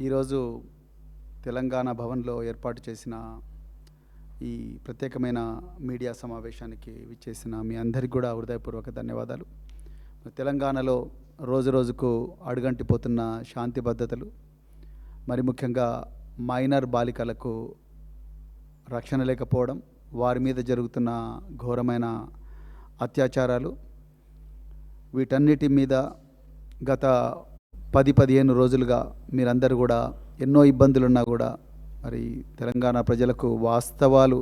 ఈరోజు తెలంగాణ భవన్లో ఏర్పాటు చేసిన ఈ ప్రత్యేకమైన మీడియా సమావేశానికి విచ్చేసిన మీ అందరికీ కూడా హృదయపూర్వక ధన్యవాదాలు. తెలంగాణలో రోజు రోజుకు అడుగంటిపోతున్న శాంతి భద్రతలు, మరి ముఖ్యంగా మైనర్ బాలికలకు రక్షణ లేకపోవడం, వారి మీద జరుగుతున్న ఘోరమైన అత్యాచారాలు, వీటన్నిటి మీద గత 10-15 రోజులుగా మీరందరూ కూడా ఎన్నో ఇబ్బందులున్నా కూడా మరి తెలంగాణ ప్రజలకు వాస్తవాలు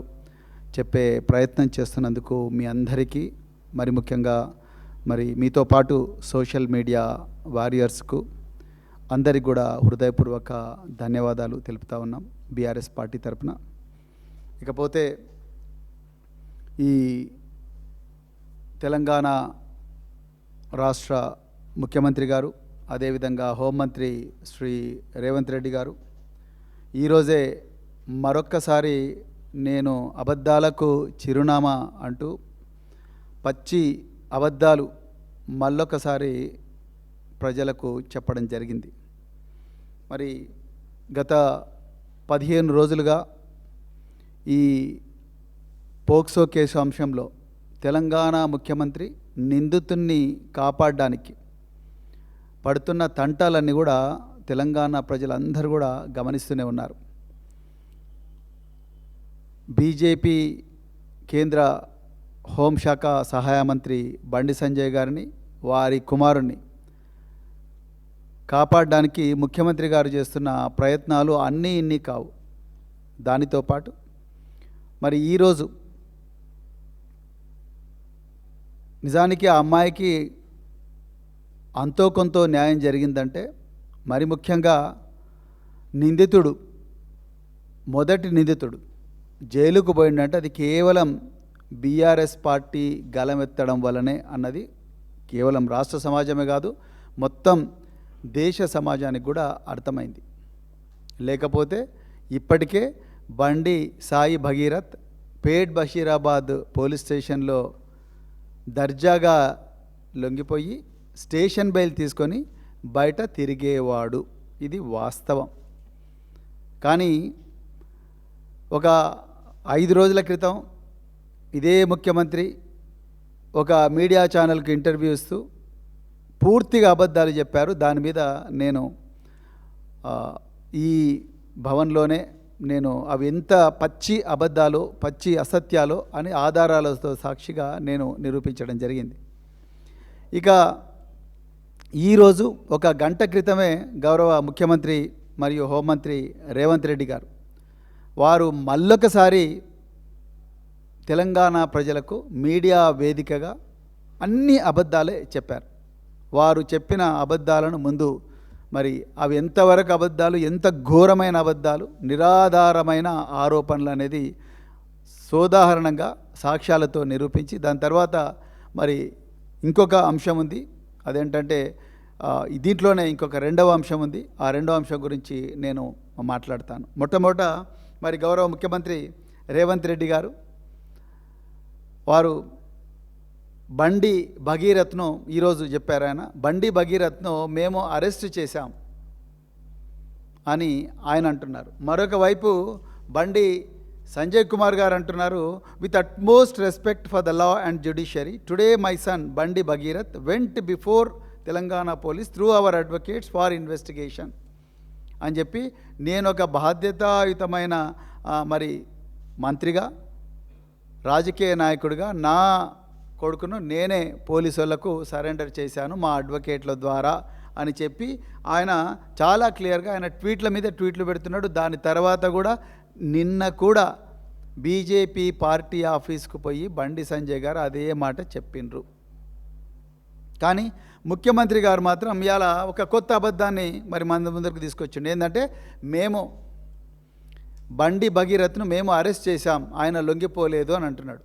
చెప్పే ప్రయత్నం చేస్తున్నందుకు మీ అందరికీ, మరి ముఖ్యంగా మరి మీతో పాటు సోషల్ మీడియా వారియర్స్కు అందరికి కూడా హృదయపూర్వక ధన్యవాదాలు తెలుపుతా ఉన్నాం బీఆర్ఎస్ పార్టీ తరపున. ఇకపోతే ఈ తెలంగాణ రాష్ట్ర ముఖ్యమంత్రి గారు, అదేవిధంగా హోంమంత్రి శ్రీ రేవంత్ రెడ్డి గారు ఈరోజే మరొక్కసారి నేను అబద్ధాలకు చిరునామా అంటూ పచ్చి అబద్ధాలు మళ్ళొకసారి ప్రజలకు చెప్పడం జరిగింది. మరి గత 15 రోజులుగా ఈ పోక్సో కేసు అంశంలో తెలంగాణ ముఖ్యమంత్రి నిందితుణ్ణి కాపాడడానికి పడుతున్న తంటాలన్నీ కూడా తెలంగాణ ప్రజలందరూ కూడా గమనిస్తూనే ఉన్నారు. బీజేపీ కేంద్ర హోంశాఖ సహాయ మంత్రి బండి సంజయ్ గారిని, వారి కుమారుణ్ణి కాపాడడానికి ముఖ్యమంత్రి గారు చేస్తున్న ప్రయత్నాలు అన్నీ ఇన్ని కావు. దానితో పాటు మరి ఈరోజు నిజానికి ఆ అమ్మాయికి అంతో కొంత న్యాయం జరిగిందంటే, మరి ముఖ్యంగా నిందితుడు, మొదటి నిందితుడు జైలుకు పోయిందంటే అది కేవలం బీఆర్ఎస్ పార్టీ గలమెత్తడం వల్లనే అన్నది కేవలం రాష్ట్ర సమాజమే కాదు, మొత్తం దేశ సమాజానికి కూడా అర్థమైంది. లేకపోతే ఇప్పటికే బండి సాయి భగీరథ్ పేట్ బషీరాబాద్ పోలీస్ స్టేషన్లో దర్జాగా లొంగిపోయి స్టేషన్ బెయిల్ తీసుకొని బయట తిరిగేవాడు. ఇది వాస్తవం. కానీ ఒక 5 రోజుల క్రితం ఇదే ముఖ్యమంత్రి ఒక మీడియా ఛానల్కి ఇంటర్వ్యూ ఇస్తూ పూర్తిగా అబద్ధాలు చెప్పారు. దాని మీద నేను ఈ భవన్లోనే నేను అవి ఎంత పచ్చి అబద్ధాలు, పచ్చి అసత్యాలు అని ఆధారాలతో సాక్షిగా నేను నిరూపించడం జరిగింది. ఇక ఈరోజు ఒక గంట క్రితమే గౌరవ ముఖ్యమంత్రి మరియు హోంమంత్రి రేవంత్ రెడ్డి గారు వారు మళ్ళొకసారి తెలంగాణ ప్రజలకు మీడియా వేదికగా అన్ని అబద్ధాలే చెప్పారు. వారు చెప్పిన అబద్ధాలను ముందు మరి అవి ఎంతవరకు అబద్ధాలు, ఎంత ఘోరమైన అబద్ధాలు, నిరాధారమైన ఆరోపణలు అనేది సోదాహరణంగా సాక్ష్యాలతో నిరూపించి, దాని తర్వాత మరి ఇంకొక అంశం ఉంది. అదేంటంటే దీంట్లోనే ఇంకొక రెండవ అంశం ఉంది. ఆ రెండవ అంశం గురించి నేను మాట్లాడతాను. మొట్టమొదట మరి గౌరవ ముఖ్యమంత్రి రేవంత్ రెడ్డి గారు వారు బండి భగీరథ్ను ఈరోజు చెప్పారు. బండి భగీరథ్ను మేము అరెస్ట్ చేశాం అని ఆయన అంటున్నారు. మరొక వైపు బండి సంజయ్ కుమార్ గారు అంటున్నారు, with utmost respect for the law and judiciary today my son Bandi Bhagirath went before Telangana police through our advocates for investigation అని చెప్పి, నేను ఒక బాధ్యతాయుతమైన మరి మంత్రిగా, రాజకీయ నాయకుడిగా నా కొడుకును నేనే పోలీసు వాళ్లకు సరెండర్ చేశాను మా అడ్వకేట్ల ద్వారా అని చెప్పి ఆయన చాలా క్లియర్గా ఆయన ట్వీట్ల మీద ట్వీట్లు పెడుతున్నాడు. దాని తర్వాత కూడా నిన్న కూడా బీజేపీ పార్టీ ఆఫీస్కు పోయి బండి సంజయ్ గారు అదే మాట చెప్పిండ్రు. కానీ ముఖ్యమంత్రి గారు మాత్రం ఇవాళ ఒక కొత్త అబద్ధాన్ని మరి మన ముందరకు తీసుకొచ్చిండు. ఏంటంటే, మేము బండి భగీరథ్ను మేము అరెస్ట్ చేశాం, ఆయన లొంగిపోలేదు అని అంటున్నాడు.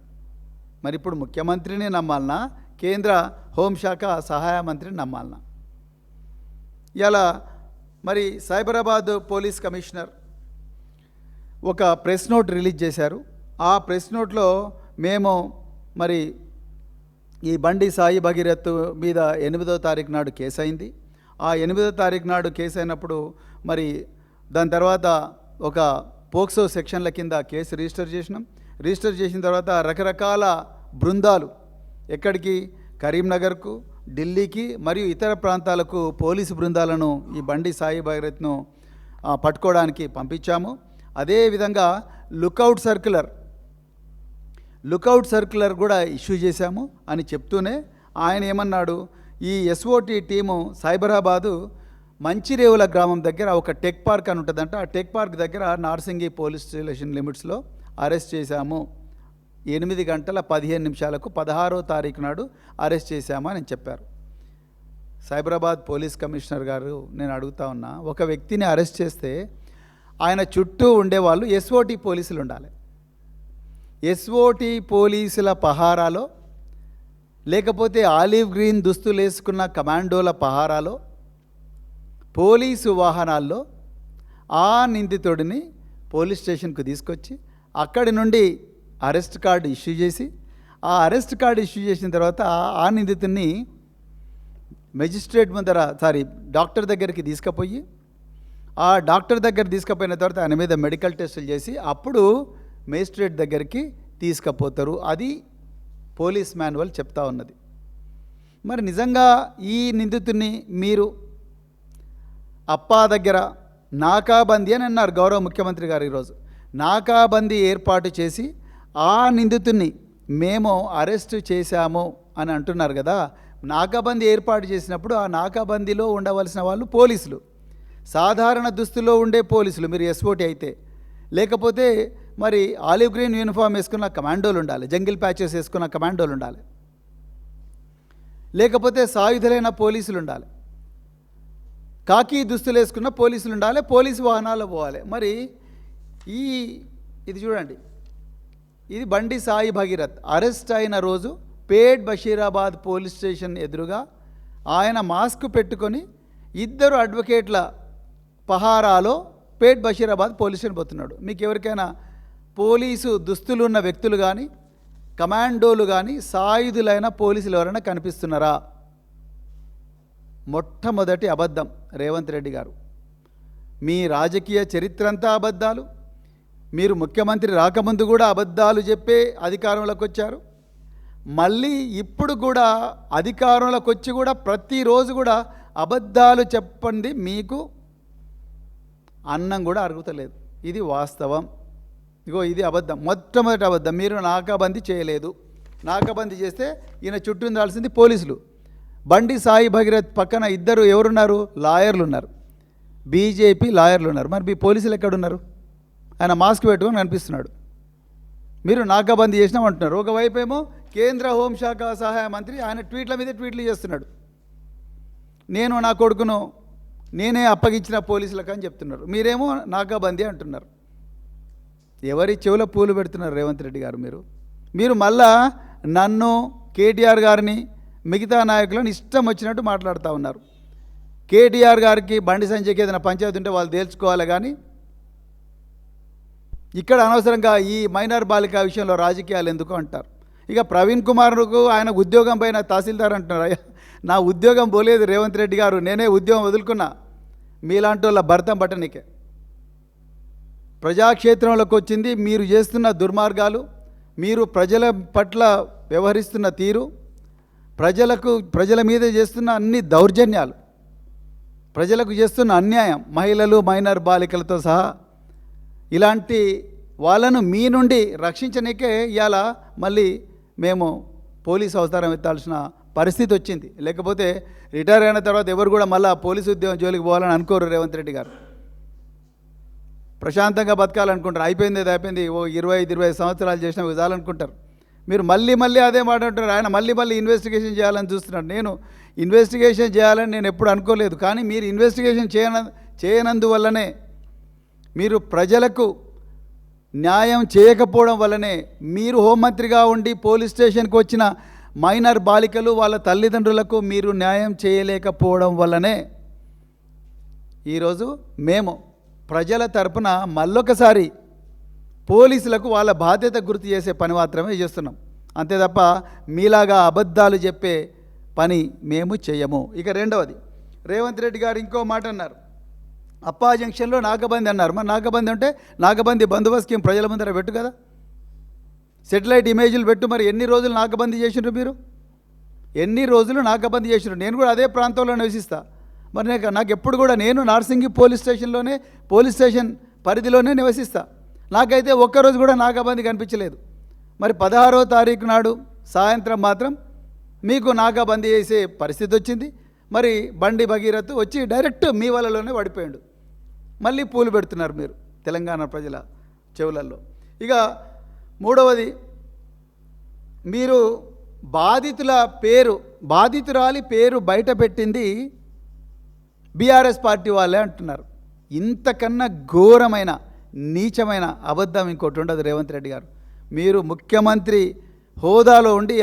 మరి ఇప్పుడు ముఖ్యమంత్రిని నమ్మాలనా, కేంద్ర హోంశాఖ సహాయ మంత్రిని నమ్మాలనా? ఇలా మరి సైబరాబాద్ పోలీస్ కమిషనర్ ఒక ప్రెస్ నోట్ రిలీజ్ చేశారు. ఆ ప్రెస్ నోట్లో మేము మరి ఈ బండి సాయి భగీరథ్ మీద 8వ తారీఖు నాడు కేసు అయింది. ఆ 8వ తారీఖు నాడు కేసు అయినప్పుడు మరి దాని తర్వాత ఒక పోక్సో సెక్షన్ల కింద కేసు రిజిస్టర్ చేసినాం. రిజిస్టర్ చేసిన తర్వాత రకరకాల బృందాలు ఎక్కడికి, కరీంనగర్కు, ఢిల్లీకి మరియు ఇతర ప్రాంతాలకు పోలీసు బృందాలను ఈ బండి సాయి భగీరథ్ను పట్టుకోవడానికి పంపించాము. అదేవిధంగా లుకౌట్ సర్క్యులర్ కూడా ఇష్యూ చేశాము అని చెప్తూనే ఆయన ఏమన్నాడు, ఈ ఎస్ఓటి టీము సైబరాబాదు మంచిరేవుల గ్రామం దగ్గర ఒక టెక్ పార్క్ అని ఉంటుందంట, ఆ టెక్ పార్క్ దగ్గర నార్సింగి పోలీస్ స్టేషన్ లిమిట్స్లో అరెస్ట్ చేశాము. 8:15 16వ తారీఖు నాడు అరెస్ట్ చేశాము అని చెప్పారు. సైబరాబాద్ పోలీస్ కమిషనర్ గారు, నేను అడుగుతా ఉన్నా, ఒక వ్యక్తిని అరెస్ట్ చేస్తే ఆయన చుట్టూ ఉండేవాళ్ళు ఎస్ఓటి పోలీసులు ఉండాలి. ఎస్ఓటి పోలీసుల పహారాలో, లేకపోతే ఆలివ్ గ్రీన్ దుస్తులు వేసుకున్న కమాండోల పహారాలో, పోలీసు వాహనాల్లో ఆ నిందితుడిని పోలీస్ స్టేషన్కు తీసుకొచ్చి అక్కడి నుండి అరెస్ట్ కార్డు ఇష్యూ చేసి, ఆ అరెస్ట్ కార్డు ఇష్యూ చేసిన తర్వాత ఆ నిందితుడిని డాక్టర్ దగ్గరికి తీసుకుపోయి, ఆ డాక్టర్ దగ్గర తీసుకుపోయిన తర్వాత ఆయన మీద మెడికల్ టెస్టులు చేసి అప్పుడు మేజిస్ట్రేట్ దగ్గరికి తీసుకుపోతారు. అది పోలీస్ మాన్యువల్ చెప్తా ఉన్నది. మరి నిజంగా ఈ నిందితుడిని మీరు అప్పా దగ్గర నాకాబందీ అని అన్నారు గౌరవ ముఖ్యమంత్రి గారు. ఈరోజు నాకాబందీ ఏర్పాటు చేసి ఆ నిందితుడిని మేము అరెస్టు చేశాము అని అంటున్నారు కదా. నాకాబందీ ఏర్పాటు చేసినప్పుడు ఆ నాకాబందీలో ఉండవలసిన వాళ్ళు పోలీసులు, సాధారణ దుస్తుల్లో ఉండే పోలీసులు, మీరు ఎస్ఓటి అయితే, లేకపోతే మరి ఆలివ్ గ్రీన్ యూనిఫామ్ వేసుకున్న కమాండోలు ఉండాలి, జంగిల్ ప్యాచెస్ వేసుకున్న కమాండోలు ఉండాలి, లేకపోతే సాయుధులైన పోలీసులు ఉండాలి, కాకి దుస్తులు వేసుకున్న పోలీసులు ఉండాలి, పోలీసు వాహనాల్లో పోవాలి. మరి ఇది చూడండి, ఇది బండి సాయి భగీరథ్ అరెస్ట్ అయిన రోజు పేట్ బషీరాబాద్ పోలీస్ స్టేషన్ ఎదురుగా ఆయన మాస్క్ పెట్టుకొని 2 అడ్వకేట్ల పహారాలో పేట్ బషీరాబాద్ పోలీస్ స్టేషన్ పోతున్నాడు. మీకు ఎవరికైనా పోలీసు దుస్తులు ఉన్న వ్యక్తులు కానీ, కమాండోలు కానీ, సాయుధులైన పోలీసులు ఎవరైనా కనిపిస్తున్నారా? మొట్టమొదటి అబద్ధం రేవంత్ రెడ్డి గారు. మీ రాజకీయ చరిత్ర అంతా అబద్ధాలు. మీరు ముఖ్యమంత్రి రాకముందు కూడా అబద్ధాలు చెప్పే అధికారంలోకి వచ్చారు. మళ్ళీ ఇప్పుడు కూడా అధికారంలోకి వచ్చి కూడా ప్రతిరోజు కూడా అబద్ధాలు చెప్పండి, మీకు అన్నం కూడా అరుగుతలేదు. ఇది వాస్తవం. ఇగో ఇది అబద్ధం, మొట్టమొదటి అబద్ధం. మీరు నాకాబందీ చేయలేదు. నాకాబందీ చేస్తే ఈయన చుట్టూ ఉండాల్సింది పోలీసులు. బండి సాయి భగీరథ్ పక్కన ఎవరున్నారు? లాయర్లు ఉన్నారు, బీజేపీ లాయర్లు ఉన్నారు. మరి మీ పోలీసులు ఎక్కడున్నారు? ఆయన మాస్క్ పెట్టుకొని కనిపిస్తున్నాడు. మీరు నాకాబందీ చేసినామంటున్నారు. ఒకవైపు ఏమో కేంద్ర హోంశాఖ సహాయ మంత్రి ఆయన ట్వీట్ల మీద ట్వీట్లు చేస్తున్నాడు. నేను నా కొడుకును నేనే అప్పగించిన పోలీసులకు అని చెప్తున్నారు. మీరేమో నాకాబందీ అంటున్నారు. ఎవరి చెవుల పూలు పెడుతున్నారు రేవంత్ రెడ్డి గారు? మీరు మళ్ళా నన్ను, కేటీఆర్ గారిని, మిగతా నాయకులను ఇష్టం వచ్చినట్టు మాట్లాడుతూ ఉన్నారు. కేటీఆర్ గారికి బండి సంజయ్కి ఏదైనా పంచాయతీ ఉంటే వాళ్ళు తేల్చుకోవాలి, కానీ ఇక్కడ అనవసరంగా ఈ మైనర్ బాలిక విషయంలో రాజకీయాలు ఎందుకు అంటారు. ఇక ప్రవీణ్ కుమార్కు ఆయన ఉద్యోగం పైన తహసీల్దార్ అంటున్నారు. అయ్యా, నా ఉద్యోగం పోలేదు రేవంత్ రెడ్డి గారు, నేనే ఉద్యోగం వదులుకున్నా మీలాంటి వాళ్ళ భర్తం పట్టనికే. ప్రజాక్షేత్రంలోకి వచ్చింది మీరు చేస్తున్న దుర్మార్గాలు, మీరు ప్రజల పట్ల వ్యవహరిస్తున్న తీరు, ప్రజల మీద చేస్తున్న అన్ని దౌర్జన్యాలు, ప్రజలకు చేస్తున్న అన్యాయం, మహిళలు, మైనర్ బాలికలతో సహా ఇలాంటి వాళ్ళను మీ నుండి రక్షించనికే ఇవాళ మళ్ళీ మేము పోలీసు అవతారం ఎత్తాల్సిన పరిస్థితి వచ్చింది. లేకపోతే రిటైర్ అయిన తర్వాత ఎవరు కూడా మళ్ళీ పోలీసు ఉద్యోగం జోలికి పోవాలని అనుకోరు రేవంత్ రెడ్డి గారు. ప్రశాంతంగా బతకాలనుకుంటారు. అయిపోయింది ఓ 25 సంవత్సరాలు చేసినా చాలనుకుంటారు. మీరు మళ్ళీ అదే మాట అంటారు. ఆయన మళ్ళీ ఇన్వెస్టిగేషన్ చేయాలని చూస్తున్నాడు. నేను ఇన్వెస్టిగేషన్ చేయాలని నేను ఎప్పుడు అనుకోలేదు. కానీ మీరు ఇన్వెస్టిగేషన్ చేయనందువల్లనే, మీరు ప్రజలకు న్యాయం చేయకపోవడం వల్లనే, మీరు హోంమంత్రిగా ఉండి పోలీస్ స్టేషన్కి వచ్చిన మైనర్ బాలికలు వాళ్ళ తల్లిదండ్రులకు మీరు న్యాయం చేయలేకపోవడం వల్లనే ఈరోజు మేము ప్రజల తరపున మళ్ళొకసారి పోలీసులకు వాళ్ళ బాధ్యత గుర్తు చేసే పని మాత్రమే చేస్తున్నాం. అంతే తప్ప మీలాగా అబద్ధాలు చెప్పే పని మేము చేయము. ఇక రెండవది, రేవంత్ రెడ్డి గారు ఇంకో మాట అన్నారు. అప్పా జంక్షన్లో నాగబంది అన్నారు. మరి నాగబంది అంటే నాగబంది బందోబస్తు స్కీమ్ ప్రజల ముందర పెట్టు కదా, సెటిలైట్ ఇమేజ్లు పెట్టు. మరి ఎన్ని రోజులు నాగబంది చేసిండ్రు మీరు? ఎన్ని రోజులు నాగబంది చేసిండ్రు? నేను కూడా అదే ప్రాంతంలో నివసిస్తా. మరి నాకు ఎప్పుడు కూడా నేను నార్సింగి పోలీస్ స్టేషన్ పరిధిలోనే నివసిస్తా. నాకైతే ఒక్కరోజు కూడా నాగబంది కనిపించలేదు. మరి 16వ తారీఖు నాడు సాయంత్రం మాత్రం మీకు నాగబంది చేసే పరిస్థితి వచ్చింది. మరి బండి భగీరథ్ వచ్చి డైరెక్ట్ మీ వలలోనే పడిపోయాడు. మళ్ళీ పూలు పెడుతున్నారు మీరు తెలంగాణ ప్రజల చెవులలో. ఇక మూడవది, మీరు బాధితురాలి పేరు బయట పెట్టింది బీఆర్ఎస్ పార్టీ వాళ్ళే అంటున్నారు. ఇంతకన్నా ఘోరమైన నీచమైన అబద్ధం ఇంకోటి ఉండదు రేవంత్ రెడ్డి గారు. మీరు ముఖ్యమంత్రి హోదాలో ఉండి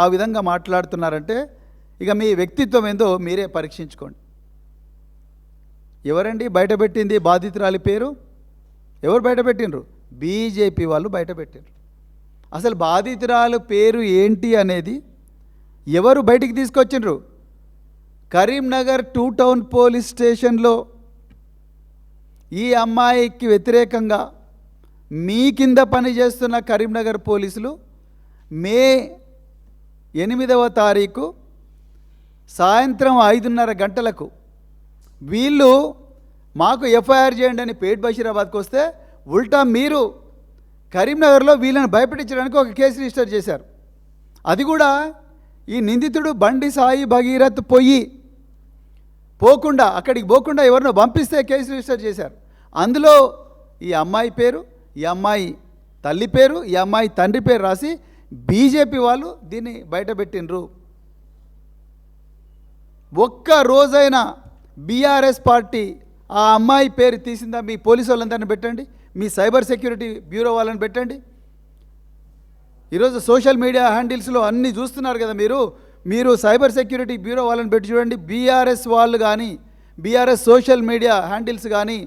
ఆ విధంగా మాట్లాడుతున్నారంటే ఇక మీ వ్యక్తిత్వం ఏందో మీరే పరీక్షించుకోండి. ఎవరండి బయటపెట్టింది బాధితురాలి పేరు? ఎవరు బయటపెట్టినరు? బీజేపీ వాళ్ళు బయటపెట్టినరు. అసలు బాధితురాలు పేరు ఏంటి అనేది ఎవరు బయటికి తీసుకొచ్చిండ్రు? కరీంనగర్ 2 టౌన్ పోలీస్ స్టేషన్లో ఈ అమ్మాయికి వ్యతిరేకంగా మీ కింద పనిచేస్తున్న కరీంనగర్ పోలీసులు మే 8వ తారీఖు సాయంత్రం 5:30 గంటలకు వీళ్ళు మాకు ఎఫ్ఐఆర్ చేయండి అని పేట్ బషీరాబాద్కి వస్తే ఉల్టా మీరు కరీంనగర్లో వీళ్ళని భయపెట్టించడానికి ఒక కేసు రిజిస్టర్ చేశారు. అది కూడా ఈ నిందితుడు బండి సాయి భగీరథ్ అక్కడికి పోకుండా ఎవరినో పంపిస్తే కేసు రిజిస్టర్ చేశారు. అందులో ఈ అమ్మాయి పేరు, ఈ అమ్మాయి తల్లి పేరు, ఈ అమ్మాయి తండ్రి పేరు రాసి బీజేపీ వాళ్ళు దీన్ని బయటపెట్టినరు. ఒక్క రోజైనా బీఆర్ఎస్ పార్టీ ఆ అమ్మాయి పేరు తీసిందా? మీ పోలీసు వాళ్ళందరినీ పెట్టండి, మీ సైబర్ సెక్యూరిటీ బ్యూరో వాళ్ళని పెట్టండి. ఈరోజు సోషల్ మీడియా హ్యాండిల్స్లో అన్నీ చూస్తున్నారు కదా మీరు సైబర్ సెక్యూరిటీ బ్యూరో వాళ్ళని పెట్టి చూడండి. బీఆర్ఎస్ వాళ్ళు కానీ, బీఆర్ఎస్ సోషల్ మీడియా హ్యాండిల్స్ కానీ,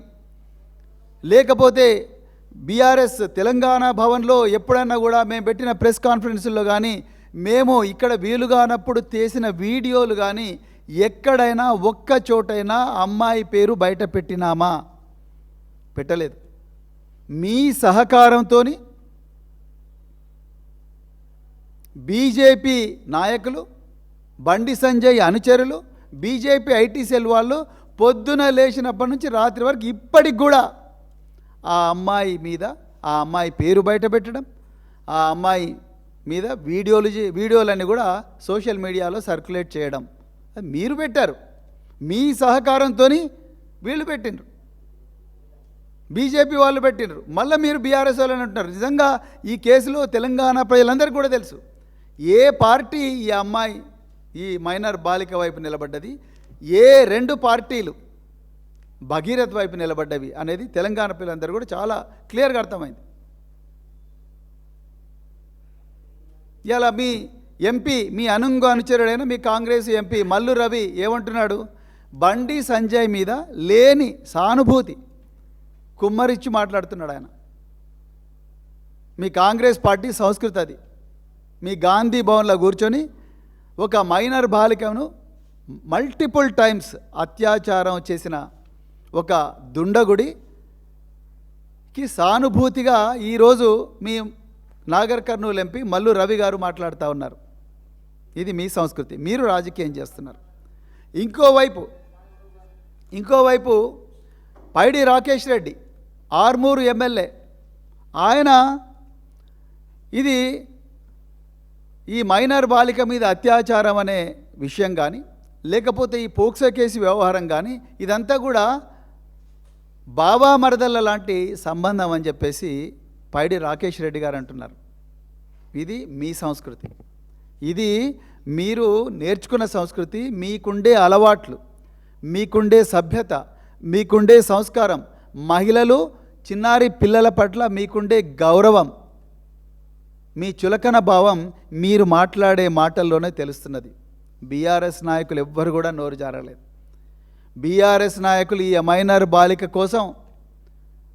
లేకపోతే బీఆర్ఎస్ తెలంగాణ భవన్లో ఎప్పుడన్నా కూడా మేము పెట్టిన ప్రెస్ కాన్ఫరెన్సుల్లో కానీ, మేము ఇక్కడ వీలుగానప్పుడు చేసిన వీడియోలు కానీ ఎక్కడైనా ఒక్క చోటైనా అమ్మాయి పేరు బయట పెట్టినామా? పెట్టలేదు. మీ సహకారంతో బీజేపీ నాయకులు, బండి సంజయ్ అనుచరులు, బీజేపీ ఐటీ సెల్ వాళ్ళు పొద్దున లేచినప్పటి నుంచి రాత్రి వరకు ఇప్పటికి కూడా ఆ అమ్మాయి పేరు బయట పెట్టడం, ఆ అమ్మాయి మీద వీడియోలన్నీ కూడా సోషల్ మీడియాలో సర్క్యులేట్ చేయడం అది మీరు పెట్టారు. మీ సహకారంతో వీళ్ళు పెట్టినరు, బీజేపీ వాళ్ళు పెట్టినరు. మళ్ళీ మీరు బీఆర్ఎస్ వాళ్ళని అంటున్నారు. నిజంగా ఈ కేసులో తెలంగాణ ప్రజలందరికీ కూడా తెలుసు ఏ పార్టీ ఈ మైనర్ బాలిక వైపు నిలబడ్డది, ఏ 2 పార్టీలు భగీరథ్ వైపు నిలబడ్డవి అనేది తెలంగాణ పిల్లలందరూ కూడా చాలా క్లియర్గా అర్థమైంది. ఇలా మీ ఎంపీ, మీ అనుచరుడైన మీ కాంగ్రెస్ ఎంపీ మల్లు రవి ఏమంటున్నాడు? బండి సంజయ్ మీద లేని సానుభూతి కుమ్మరిచ్చి మాట్లాడుతున్నాడు ఆయన. మీ కాంగ్రెస్ పార్టీ సంస్కృతి అది. మీ గాంధీ భవన్లో కూర్చొని ఒక మైనర్ బాలికను మల్టిపుల్ టైమ్స్ అత్యాచారం చేసిన ఒక దుండగుడికి సానుభూతిగా ఈరోజు మీ నాగర్ కర్నూలు ఎంపీ మల్లు రవి గారు మాట్లాడుతూ ఉన్నారు. ఇది మీ సంస్కృతి, మీరు రాజకీయం చేస్తున్నారు. ఇంకోవైపు పైడి రాకేష్ రెడ్డి ఆర్మూరు ఎమ్మెల్యే, ఆయన ఈ మైనర్ బాలిక మీద అత్యాచారం అనే విషయం కానీ, లేకపోతే ఈ పోక్సో కేసు వ్యవహారం కానీ ఇదంతా కూడా బాబా మరదళ్ళ లాంటి సంబంధం అని చెప్పేసి పైడి రాకేష్ రెడ్డి గారు అంటున్నారు. ఇది మీ సంస్కృతి, ఇది మీరు నేర్చుకున్న సంస్కృతి, మీకుండే అలవాట్లు, మీకుండే సభ్యత, మీకుండే సంస్కారం, మహిళలు చిన్నారి పిల్లల పట్ల మీకుండే గౌరవం, మీ చులకన భావం మీరు మాట్లాడే మాటల్లోనే తెలుస్తున్నది. బీఆర్ఎస్ నాయకులు ఎవ్వరు కూడా నోరు జారలేదు. బీఆర్ఎస్ నాయకులు ఈ మైనర్ బాలిక కోసం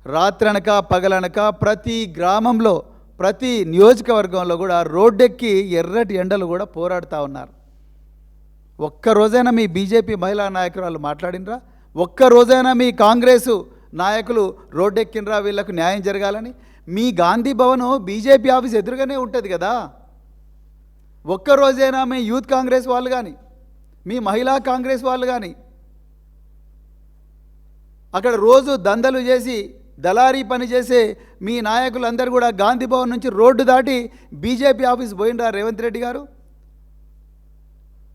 రాత్రనక పగలనక ప్రతి గ్రామంలో, ప్రతి నియోజకవర్గంలో కూడా రోడ్డెక్కి ఎర్రటి ఎండలు కూడా పోరాడుతూ ఉన్నారు. ఒక్కరోజైనా మీ బీజేపీ మహిళా నాయకురాలు మాట్లాడినరా? ఒక్క రోజైనా మీ కాంగ్రెసు నాయకులు రోడ్డెక్కినరా వీళ్ళకు న్యాయం జరగాలని? మీ గాంధీ భవన్ బీజేపీ ఆఫీస్ ఎదురుగానే ఉంటుంది కదా. ఒక్కరోజైనా మీ యూత్ కాంగ్రెస్ వాళ్ళు కానీ, మీ మహిళా కాంగ్రెస్ వాళ్ళు కానీ అక్కడ రోజు దందలు చేసి దళారీ పని చేసే మీ నాయకులందరూ కూడా గాంధీ భవన్ నుంచి రోడ్డు దాటి బీజేపీ ఆఫీస్ పోయినరా రేవంత్ రెడ్డి గారు?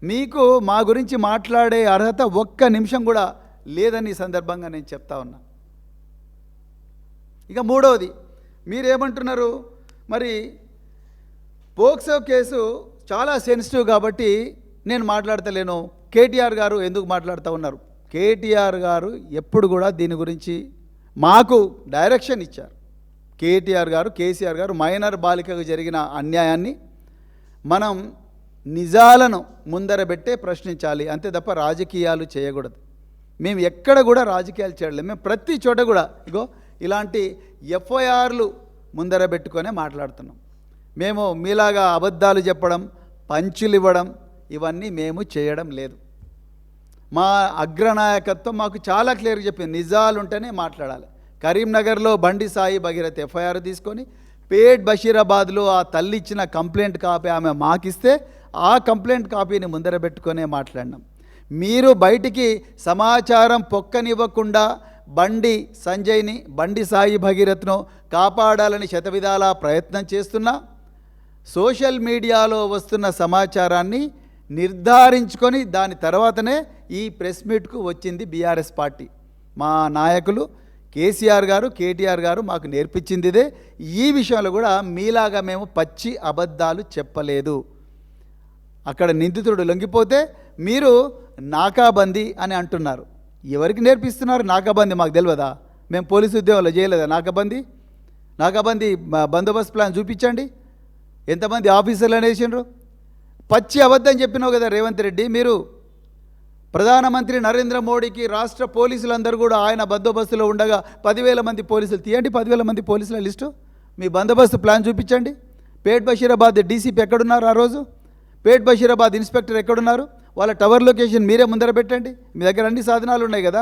మీకు మా గురించి మాట్లాడే అర్హత ఒక్క నిమిషం కూడా లేదని ఈ సందర్భంగా నేను చెప్తా ఉన్నా. ఇక మూడవది, మీరేమంటున్నారు, మరి పోక్సో కేసు చాలా సెన్సిటివ్ కాబట్టి నేను మాట్లాడతలేను. కేటీఆర్ గారు ఎందుకు మాట్లాడుతూ ఉన్నారు? కేటీఆర్ గారు ఎప్పుడు కూడా దీని గురించి మాకు డైరెక్షన్ ఇచ్చారు. కేటీఆర్ గారు, కేసీఆర్ గారు మైనర్ బాలికకు జరిగిన అన్యాయాన్ని మనం నిజాలను ముందర పెట్టే ప్రశ్నించాలి, అంతే తప్ప రాజకీయాలు చేయకూడదు. మేము ఎక్కడ కూడా రాజకీయాలు చేయలేము. మేము ప్రతి చోట కూడా ఇగో ఇలాంటి ఎఫ్ఐఆర్లు ముందర పెట్టుకొనే మాట్లాడుతున్నాం. మేము మీలాగా అబద్ధాలు చెప్పడం, పంచులు ఇవ్వడం ఇవన్నీ మేము చేయడం లేదు. మా అగ్రనాయకత్వం మాకు చాలా క్లియర్గా చెప్పింది, నిజాలు ఉంటేనే మాట్లాడాలి. కరీంనగర్లో బండి సాయి భగీరథ్ ఎఫ్ఐఆర్ తీసుకొని పేట్ బషీరాబాద్లో ఆ తల్లి ఇచ్చిన కంప్లైంట్ కాపీ ఆమె మాకిస్తే ఆ కంప్లైంట్ కాపీని ముందర పెట్టుకొనే మాట్లాడినాం. మీరు బయటికి సమాచారం పొక్కనివ్వకుండా బండి సాయి భగీరథ్ను కాపాడాలని శతవిధాలా ప్రయత్నం చేస్తున్నా, సోషల్ మీడియాలో వస్తున్న సమాచారాన్ని నిర్ధారించుకొని దాని తర్వాతనే ఈ ప్రెస్ మీట్కు వచ్చింది బీఆర్ఎస్ పార్టీ. మా నాయకులు కేసీఆర్ గారు, కేటీఆర్ గారు మాకు నేర్పించింది ఇదే. ఈ విషయంలో కూడా మీలాగా మేము పచ్చి అబద్ధాలు చెప్పలేదు. అక్కడ నిందితుడు లొంగిపోతే మీరు నాకాబందీ అని అంటున్నారు. ఎవరికి నేర్పిస్తున్నారు నాకాబందీ? మాకు తెలియదా? మేము పోలీసు ఉద్యోగంలో చేయలేదా నాకాబందీ బందోబస్తు ప్లాన్ చూపించండి. ఎంతమంది ఆఫీసర్లు అనేసిండ్రు? పచ్చి అబద్ధం చెప్పినావు కదా రేవంత్ రెడ్డి. మీరు ప్రధానమంత్రి నరేంద్ర మోడీకి రాష్ట్ర పోలీసులందరూ కూడా ఆయన బందోబస్తులో ఉండగా 10,000 మంది పోలీసులు తీయండి, 10,000 మంది పోలీసుల లిస్టు, మీ బందోబస్తు ప్లాన్ చూపించండి. పేట్ బషీరాబాద్ డీసీపీ ఎక్కడున్నారు? ఆ రోజు పేట్ బషీరాబాద్ ఇన్స్పెక్టర్ ఎక్కడున్నారు? వాళ్ళ టవర్ లొకేషన్ మీరే ముందర పెట్టండి. మీ దగ్గర అన్ని సాధనాలు ఉన్నాయి కదా,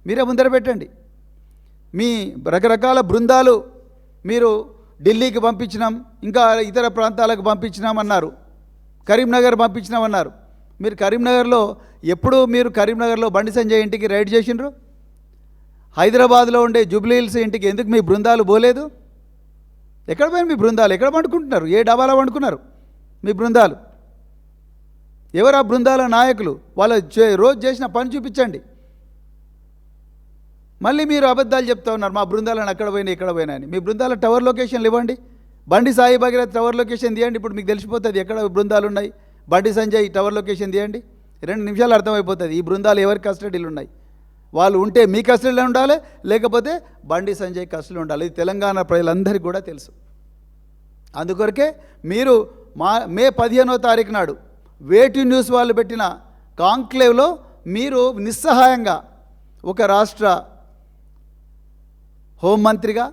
మీరే ముందర పెట్టండి. మీ రకరకాల బృందాలు మీరు ఢిల్లీకి పంపించినాం, ఇంకా ఇతర ప్రాంతాలకు పంపించినామన్నారు, కరీంనగర్ పంపించినామన్నారు. మీరు కరీంనగర్లో ఎప్పుడు మీరు కరీంనగర్లో బండి సంజయ్ ఇంటికి రైడ్ చేసిండ్రు? హైదరాబాద్లో ఉండే జూబ్లీ హిల్స్ ఇంటికి ఎందుకు మీ బృందాలు పోలేదు? ఎక్కడ పోయిన మీ బృందాలు? ఎక్కడ పండుకుంటున్నారు? ఏ డబాలో పండుకున్నారు మీ బృందాలు? ఎవరు ఆ బృందాల నాయకులు? వాళ్ళ రోజు చేసిన పని చూపించండి. మళ్ళీ మీరు అబద్ధాలు చెప్తా ఉన్నారు, మా బృందాలను అక్కడ పోయినా ఇక్కడ పోయినా అని. మీ బృందాల టవర్ లొకేషన్లు ఇవ్వండి. బండి సాయి భగీరథ్ టవర్ లొకేషన్ తీయండి, ఇప్పుడు మీకు తెలిసిపోతుంది ఎక్కడ బృందాలు ఉన్నాయి. బండి సంజయ్ టవర్ లొకేషన్ తీయండి, 2 నిమిషాలు అర్థమైపోతుంది ఈ బృందాలు ఎవరి కస్టడీలు ఉన్నాయి. వాళ్ళు ఉంటే మీ కస్టడీలో ఉండాలి, లేకపోతే బండి సంజయ్ కస్టడీలో ఉండాలి. ఇది తెలంగాణ ప్రజలందరికీ కూడా తెలుసు. అందుకొరకే మీరు మే 15వ తారీఖు నాడు వేటి న్యూస్ వాళ్ళు పెట్టిన కాంక్లేవ్లో మీరు నిస్సహాయంగా ఒక రాష్ట్ర హోంమంత్రిగా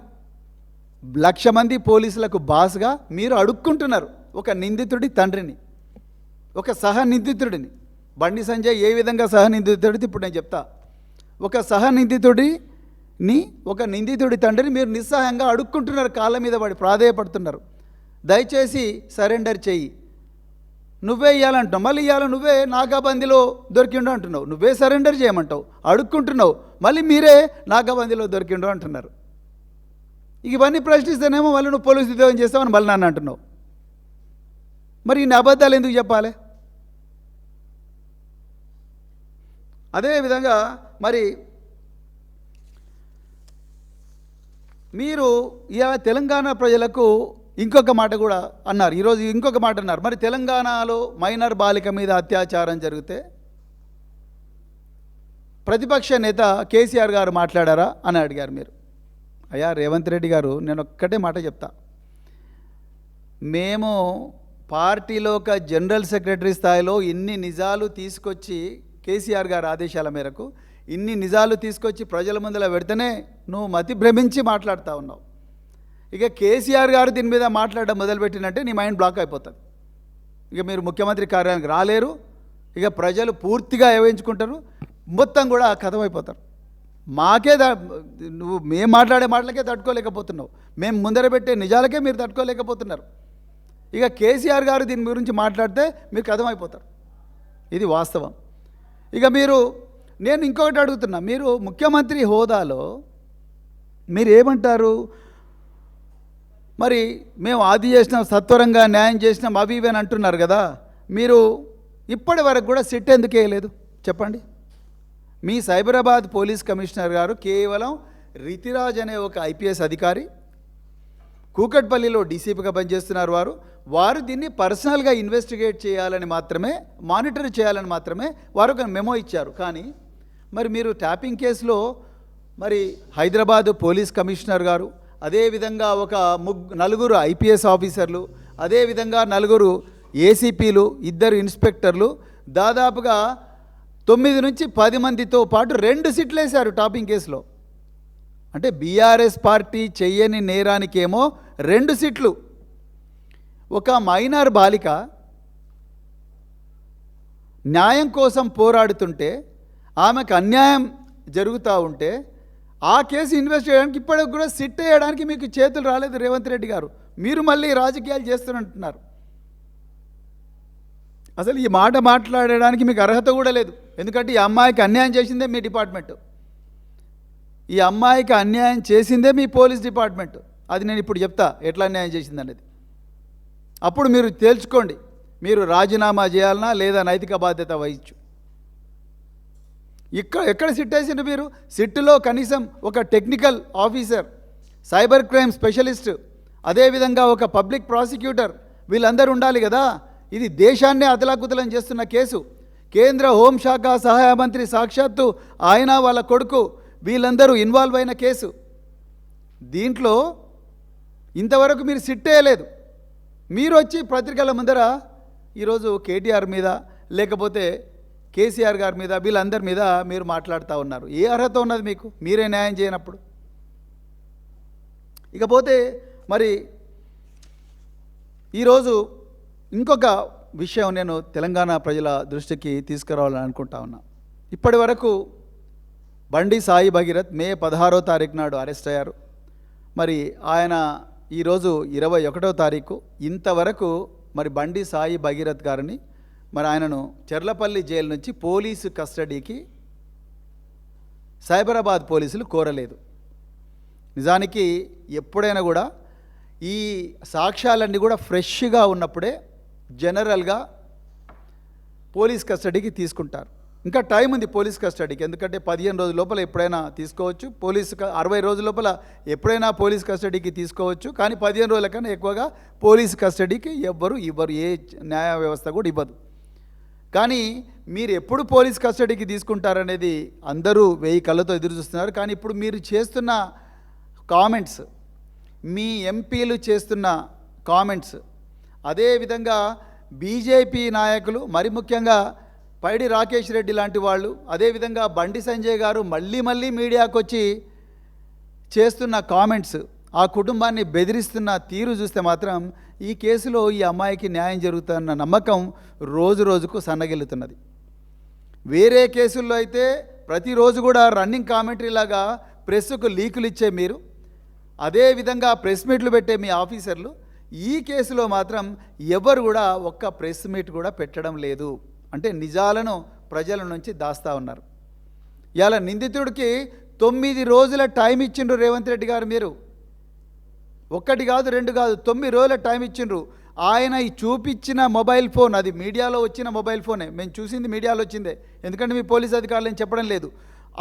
1,00,000 మంది పోలీసులకు బాస్గా మీరు అడుక్కుంటున్నారు ఒక నిందితుడి తండ్రిని, ఒక సహనిందితుడిని. బండి సంజయ్ ఏ విధంగా సహనిందితుడిది ఇప్పుడు నేను చెప్తా. ఒక సహనిందితుడిని, ఒక నిందితుడి తండ్రిని మీరు నిస్సహాయంగా అడుక్కుంటున్నారు, కాళ్ళ మీద పడి ప్రాధేయపడుతున్నారు. దయచేసి సరెండర్ చెయ్యి, నువ్వే ఇవ్వాలంటావు. మళ్ళీ ఇవ్వాలి నువ్వే నాకాబందీలో దొరికిండు అంటున్నావు, నువ్వే సరెండర్ చేయమంటావు, అడుక్కుంటున్నావు, మళ్ళీ మీరే నాకాబందీలో దొరికిండు అంటున్నారు. ఇవన్నీ ప్రశ్నిస్తేనేమో మళ్ళీ నువ్వు పోలీసు ఉద్యోగం చేస్తావని మళ్ళీ నన్ను అంటున్నావు. మరి ఇన్ని అబద్ధాలు ఎందుకు చెప్పాలి? అదేవిధంగా మరి మీరు ఇక తెలంగాణ ప్రజలకు ఇంకొక మాట కూడా అన్నారు, ఈరోజు ఇంకొక మాట అన్నారు. మరి తెలంగాణలో మైనర్ బాలిక మీద అత్యాచారం జరిగితే ప్రతిపక్ష నేత కేసీఆర్ గారు మాట్లాడారా అని అడిగారు మీరు. అయ్యా రేవంత్ రెడ్డి గారు, నేను ఒక్కటే మాట చెప్తా. మేము పార్టీలో ఒక జనరల్ సెక్రటరీ స్థాయిలో ఇన్ని నిజాలు తీసుకొచ్చి, కేసీఆర్ గారి ఆదేశాల మేరకు ఇన్ని నిజాలు తీసుకొచ్చి ప్రజల ముందర పెడితేనే నువ్వు మతి భ్రమించి మాట్లాడుతూ ఉన్నావు. ఇక కేసీఆర్ గారు దీని మీద మాట్లాడడం మొదలుపెట్టినంటే నీ మైండ్ బ్లాక్ అయిపోతుంది. ఇక మీరు ముఖ్యమంత్రి కార్యాలయానికి రాలేరు, ఇక ప్రజలు పూర్తిగా ఏవయించుకుంటారు. మొత్తం కూడా కథమైపోతారు. మాకే నువ్వు మేము మాట్లాడే మాటలకే తట్టుకోలేకపోతున్నావు, మేము ముందర పెట్టే నిజాలకే మీరు తట్టుకోలేకపోతున్నారు. ఇక కేసీఆర్ గారు దీని గురించి మాట్లాడితే మీకు కథమైపోతారు. ఇది వాస్తవం. ఇక నేను ఇంకొకటి అడుగుతున్నా, మీరు ముఖ్యమంత్రి హోదాలో మీరు ఏమంటారు? మరి మేము ఆది చేసినాం, సత్వరంగా న్యాయం చేసినాం, అవి ఇవి అని అంటున్నారు కదా. మీరు ఇప్పటి వరకు కూడా సిట్ ఎందుకు వేయలేదు చెప్పండి? మీ సైబరాబాద్ పోలీస్ కమిషనర్ గారు కేవలం రితిరాజ్ అనే ఒక ఐపీఎస్ అధికారి, కూకట్పల్లిలో డీసీపీగా పనిచేస్తున్నారు. వారు దీన్ని పర్సనల్గా ఇన్వెస్టిగేట్ చేయాలని మాత్రమే, మానిటర్ చేయాలని మాత్రమే వారు ఒక మెమో ఇచ్చారు. కానీ మరి మీరు ట్యాపింగ్ కేసులో మరి హైదరాబాదు పోలీస్ కమిషనర్ గారు, అదేవిధంగా ఒక నలుగురు ఐపీఎస్ ఆఫీసర్లు, అదేవిధంగా నలుగురు ఏసీపీలు, 2 ఇన్స్పెక్టర్లు, దాదాపుగా 9 నుంచి 10 మందితో పాటు 2 సిట్లు వేశారు టాపింగ్ కేసులో. అంటే బీఆర్ఎస్ పార్టీ చెయ్యని నేరానికేమో 2 సిట్లు. ఒక మైనర్ బాలిక న్యాయం కోసం పోరాడుతుంటే, ఆమెకు అన్యాయం జరుగుతూ ఉంటే ఆ కేసు ఇన్వెస్ట్ చేయడానికి ఇప్పటికి కూడా సిట్ వేయడానికి మీకు చేతులు రాలేదు రేవంత్ రెడ్డి గారు. మీరు మళ్ళీ రాజకీయాలు చేస్తున్నట్టున్నారు. అసలు ఈ మాట మాట్లాడడానికి మీకు అర్హత కూడా లేదు. ఎందుకంటే ఈ అమ్మాయికి అన్యాయం చేసిందే మీ డిపార్ట్మెంట్, ఈ అమ్మాయికి అన్యాయం చేసిందే మీ పోలీస్ డిపార్ట్మెంట్. అది నేను ఇప్పుడు చెప్తా ఎట్లా అన్యాయం చేసిందనేది. అప్పుడు మీరు తేల్చుకోండి, మీరు రాజీనామా చేయాలన్నా లేదా నైతిక బాధ్యత వహించు. ఎక్కడ సిట్ వేసిండ్రు మీరు? సిట్లో కనీసం ఒక technical officer, cyber crime specialist, అదేవిధంగా ఒక పబ్లిక్ ప్రాసిక్యూటర్, వీళ్ళందరూ ఉండాలి కదా. ఇది దేశాన్నే అతలాకుతలం చేస్తున్న కేసు. కేంద్ర హోంశాఖ సహాయ మంత్రి సాక్షాత్తు ఆయన, వాళ్ళ కొడుకు, వీళ్ళందరూ ఇన్వాల్వ్ అయిన కేసు. దీంట్లో ఇంతవరకు మీరు సిట్ వేయలేదు. మీరు వచ్చి పత్రికల ముందర ఈరోజు కేటీఆర్ మీద లేకపోతే కేసీఆర్ గారి మీద, వీళ్ళందరి మీద మీరు మాట్లాడుతూ ఉన్నారు. ఏ అర్హత ఉన్నది మీకు? మీరే న్యాయం చేయనప్పుడు. ఇకపోతే మరి ఈరోజు ఇంకొక విషయం నేను తెలంగాణ ప్రజల దృష్టికి తీసుకురావాలని అనుకుంటా ఉన్నా. ఇప్పటి వరకు బండి సాయి భగీరథ్ మే 16వ తారీఖు నాడు అరెస్ట్ అయ్యారు. మరి ఆయన ఈరోజు 21వ తారీఖు. ఇంతవరకు మరి బండి సాయి భగీరథ్ గారిని మరి ఆయనను చెర్లపల్లి జైలు నుంచి పోలీసు కస్టడీకి సైబరాబాద్ పోలీసులు కోరలేదు. నిజానికి ఎప్పుడైనా కూడా ఈ సాక్ష్యాలన్నీ కూడా ఫ్రెష్గా ఉన్నప్పుడే జనరల్గా పోలీస్ కస్టడీకి తీసుకుంటారు. ఇంకా టైం ఉంది పోలీస్ కస్టడీకి, ఎందుకంటే 15 రోజుల లోపల ఎప్పుడైనా తీసుకోవచ్చు. 60 రోజుల లోపల ఎప్పుడైనా పోలీస్ కస్టడీకి తీసుకోవచ్చు. కానీ 15 రోజుల కన్నా ఎక్కువగా పోలీస్ కస్టడీకి ఇవ్వరు, ఏ న్యాయ వ్యవస్థ కూడా ఇవ్వదు. కానీ మీరు ఎప్పుడు పోలీస్ కస్టడీకి తీసుకుంటారనేది అందరూ 1000 కళ్ళతో ఎదురు చూస్తున్నారు. కానీ ఇప్పుడు మీరు చేస్తున్న కామెంట్స్, మీ ఎంపీలు చేస్తున్న కామెంట్స్, అదేవిధంగా బీజేపీ నాయకులు, మరి ముఖ్యంగా పైడి రాకేష్ రెడ్డి లాంటి వాళ్ళు, అదేవిధంగా బండి సంజయ్ గారు మళ్ళీ మీడియాకు వచ్చి చేస్తున్న కామెంట్స్, ఆ కుటుంబాన్ని బెదిరిస్తున్న తీరు చూస్తే మాత్రం ఈ కేసులో ఈ అమ్మాయికి న్యాయం జరుగుతున్న నమ్మకం రోజుకు సన్నగిల్లుతున్నది. వేరే కేసుల్లో అయితే ప్రతిరోజు కూడా రన్నింగ్ కామెంటరీ లాగా ప్రెస్కు లీకులు ఇచ్చే మీరు, అదేవిధంగా ప్రెస్ మీట్లు పెట్టే మీ ఆఫీసర్లు, ఈ కేసులో మాత్రం ఎవరు కూడా ఒక్క ప్రెస్ మీట్ కూడా పెట్టడం లేదు. అంటే నిజాలను ప్రజల నుంచి దాస్తూ ఉన్నారు. ఇవాళ నిందితుడికి 9 రోజుల టైం ఇచ్చిండ్రు రేవంత్ రెడ్డి గారు. మీరు 1 కాదు 2 కాదు 9 రోజుల టైం ఇచ్చిండ్రు. ఆయన ఈ చూపించిన మొబైల్ ఫోన్, అది మీడియాలో వచ్చిన మొబైల్ ఫోనే, మేము చూసింది మీడియాలో వచ్చిందే, ఎందుకంటే మీ పోలీస్ అధికారులు ఏం చెప్పడం లేదు.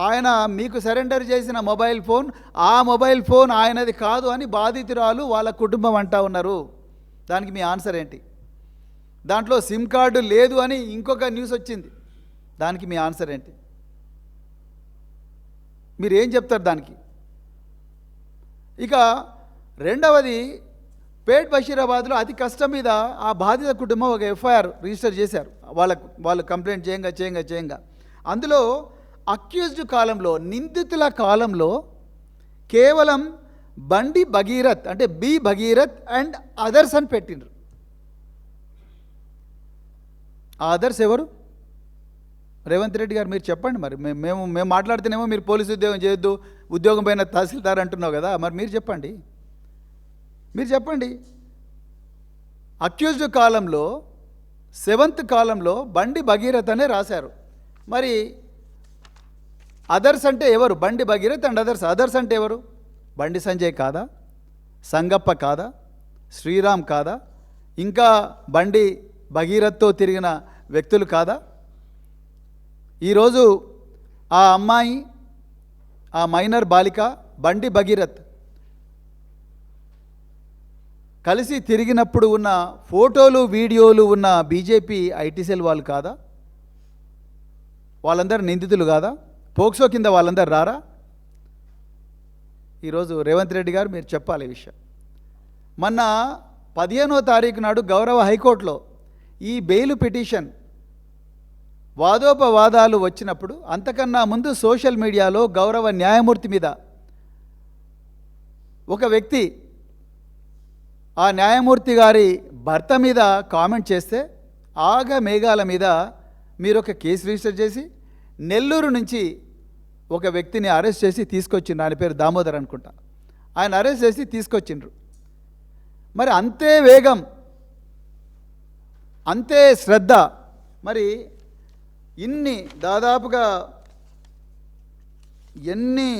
ఆయన మీకు సరెండర్ చేసిన మొబైల్ ఫోన్, ఆ మొబైల్ ఫోన్ ఆయనది కాదు అని బాధితురాలు వాళ్ళ కుటుంబం అంటా ఉన్నారు. దానికి మీ ఆన్సర్ ఏంటి? దాంట్లో సిమ్ కార్డు లేదు అని ఇంకొక న్యూస్ వచ్చింది, దానికి మీ ఆన్సర్ ఏంటి? మీరు ఏం చెప్తారు దానికి? ఇక రెండవది, పేట్ బషీరాబాద్లో అతి కష్టం మీద ఆ బాధిత కుటుంబం ఒక ఎఫ్ఐఆర్ రిజిస్టర్ చేశారు. వాళ్ళు కంప్లైంట్ చేయంగా అందులో అక్యూజ్డ్ కాలంలో, నిందితుల కాలంలో కేవలం బండి భగీరథ్, అంటే బి భగీరథ్ అండ్ అదర్స్ అని పెట్టిండ్రు. ఆ అదర్స్ ఎవరు? రేవంత్ రెడ్డి గారు మీరు చెప్పండి మరి. మేము మాట్లాడితేనేమో మీరు పోలీసు ఉద్యోగం చేయొద్దు, ఉద్యోగం పైన తహసీల్దార్ అంటున్నావు కదా, మరి మీరు చెప్పండి. అక్యూజ్డ్ కాలంలో 7th కాలంలో బండి భగీరథ్ అనే రాశారు. మరి అదర్స్ అంటే ఎవరు? బండి భగీరథ్ అండ్ అదర్స్ అంటే ఎవరు? బండి సంజయ్ కాదా? సంగప్ప కాదా? శ్రీరామ్ కాదా? ఇంకా బండి భగీరథ్తో తిరిగిన వ్యక్తులు కాదా? ఈరోజు ఆ అమ్మాయి, ఆ మైనర్ బాలిక బండి భగీరథ్ కలిసి తిరిగినప్పుడు ఉన్న ఫోటోలు, వీడియోలు ఉన్న బీజేపీ ఐటీ సెల్ వాళ్ళు కాదా? వాళ్ళందరూ నిందితులు కాదా? పోక్సో కింద వాళ్ళందరూ రారా? ఈరోజు రేవంత్ రెడ్డి గారు మీరు చెప్పాలి ఈ విషయం. మొన్న 15వ తారీఖు నాడు గౌరవ హైకోర్టులో ఈ బెయిల్ పిటిషన్ వాదోపవాదాలు వచ్చినప్పుడు, అంతకన్నా ముందు సోషల్ మీడియాలో గౌరవ న్యాయమూర్తి మీద ఒక వ్యక్తి ఆ న్యాయమూర్తి గారి భర్త మీద కామెంట్ చేస్తే ఆగ మేఘాల మీద మీరు ఒక కేసు రిజిస్టర్ చేసి నెల్లూరు నుంచి ఒక వ్యక్తిని అరెస్ట్ చేసి తీసుకొచ్చిండ్రు. ఆయన పేరు దామోదర్ అనుకుంటా. ఆయన అరెస్ట్ చేసి తీసుకొచ్చిండ్రు. మరి అంతే వేగం, అంతే శ్రద్ధ, మరి దాదాపుగా ఎన్ని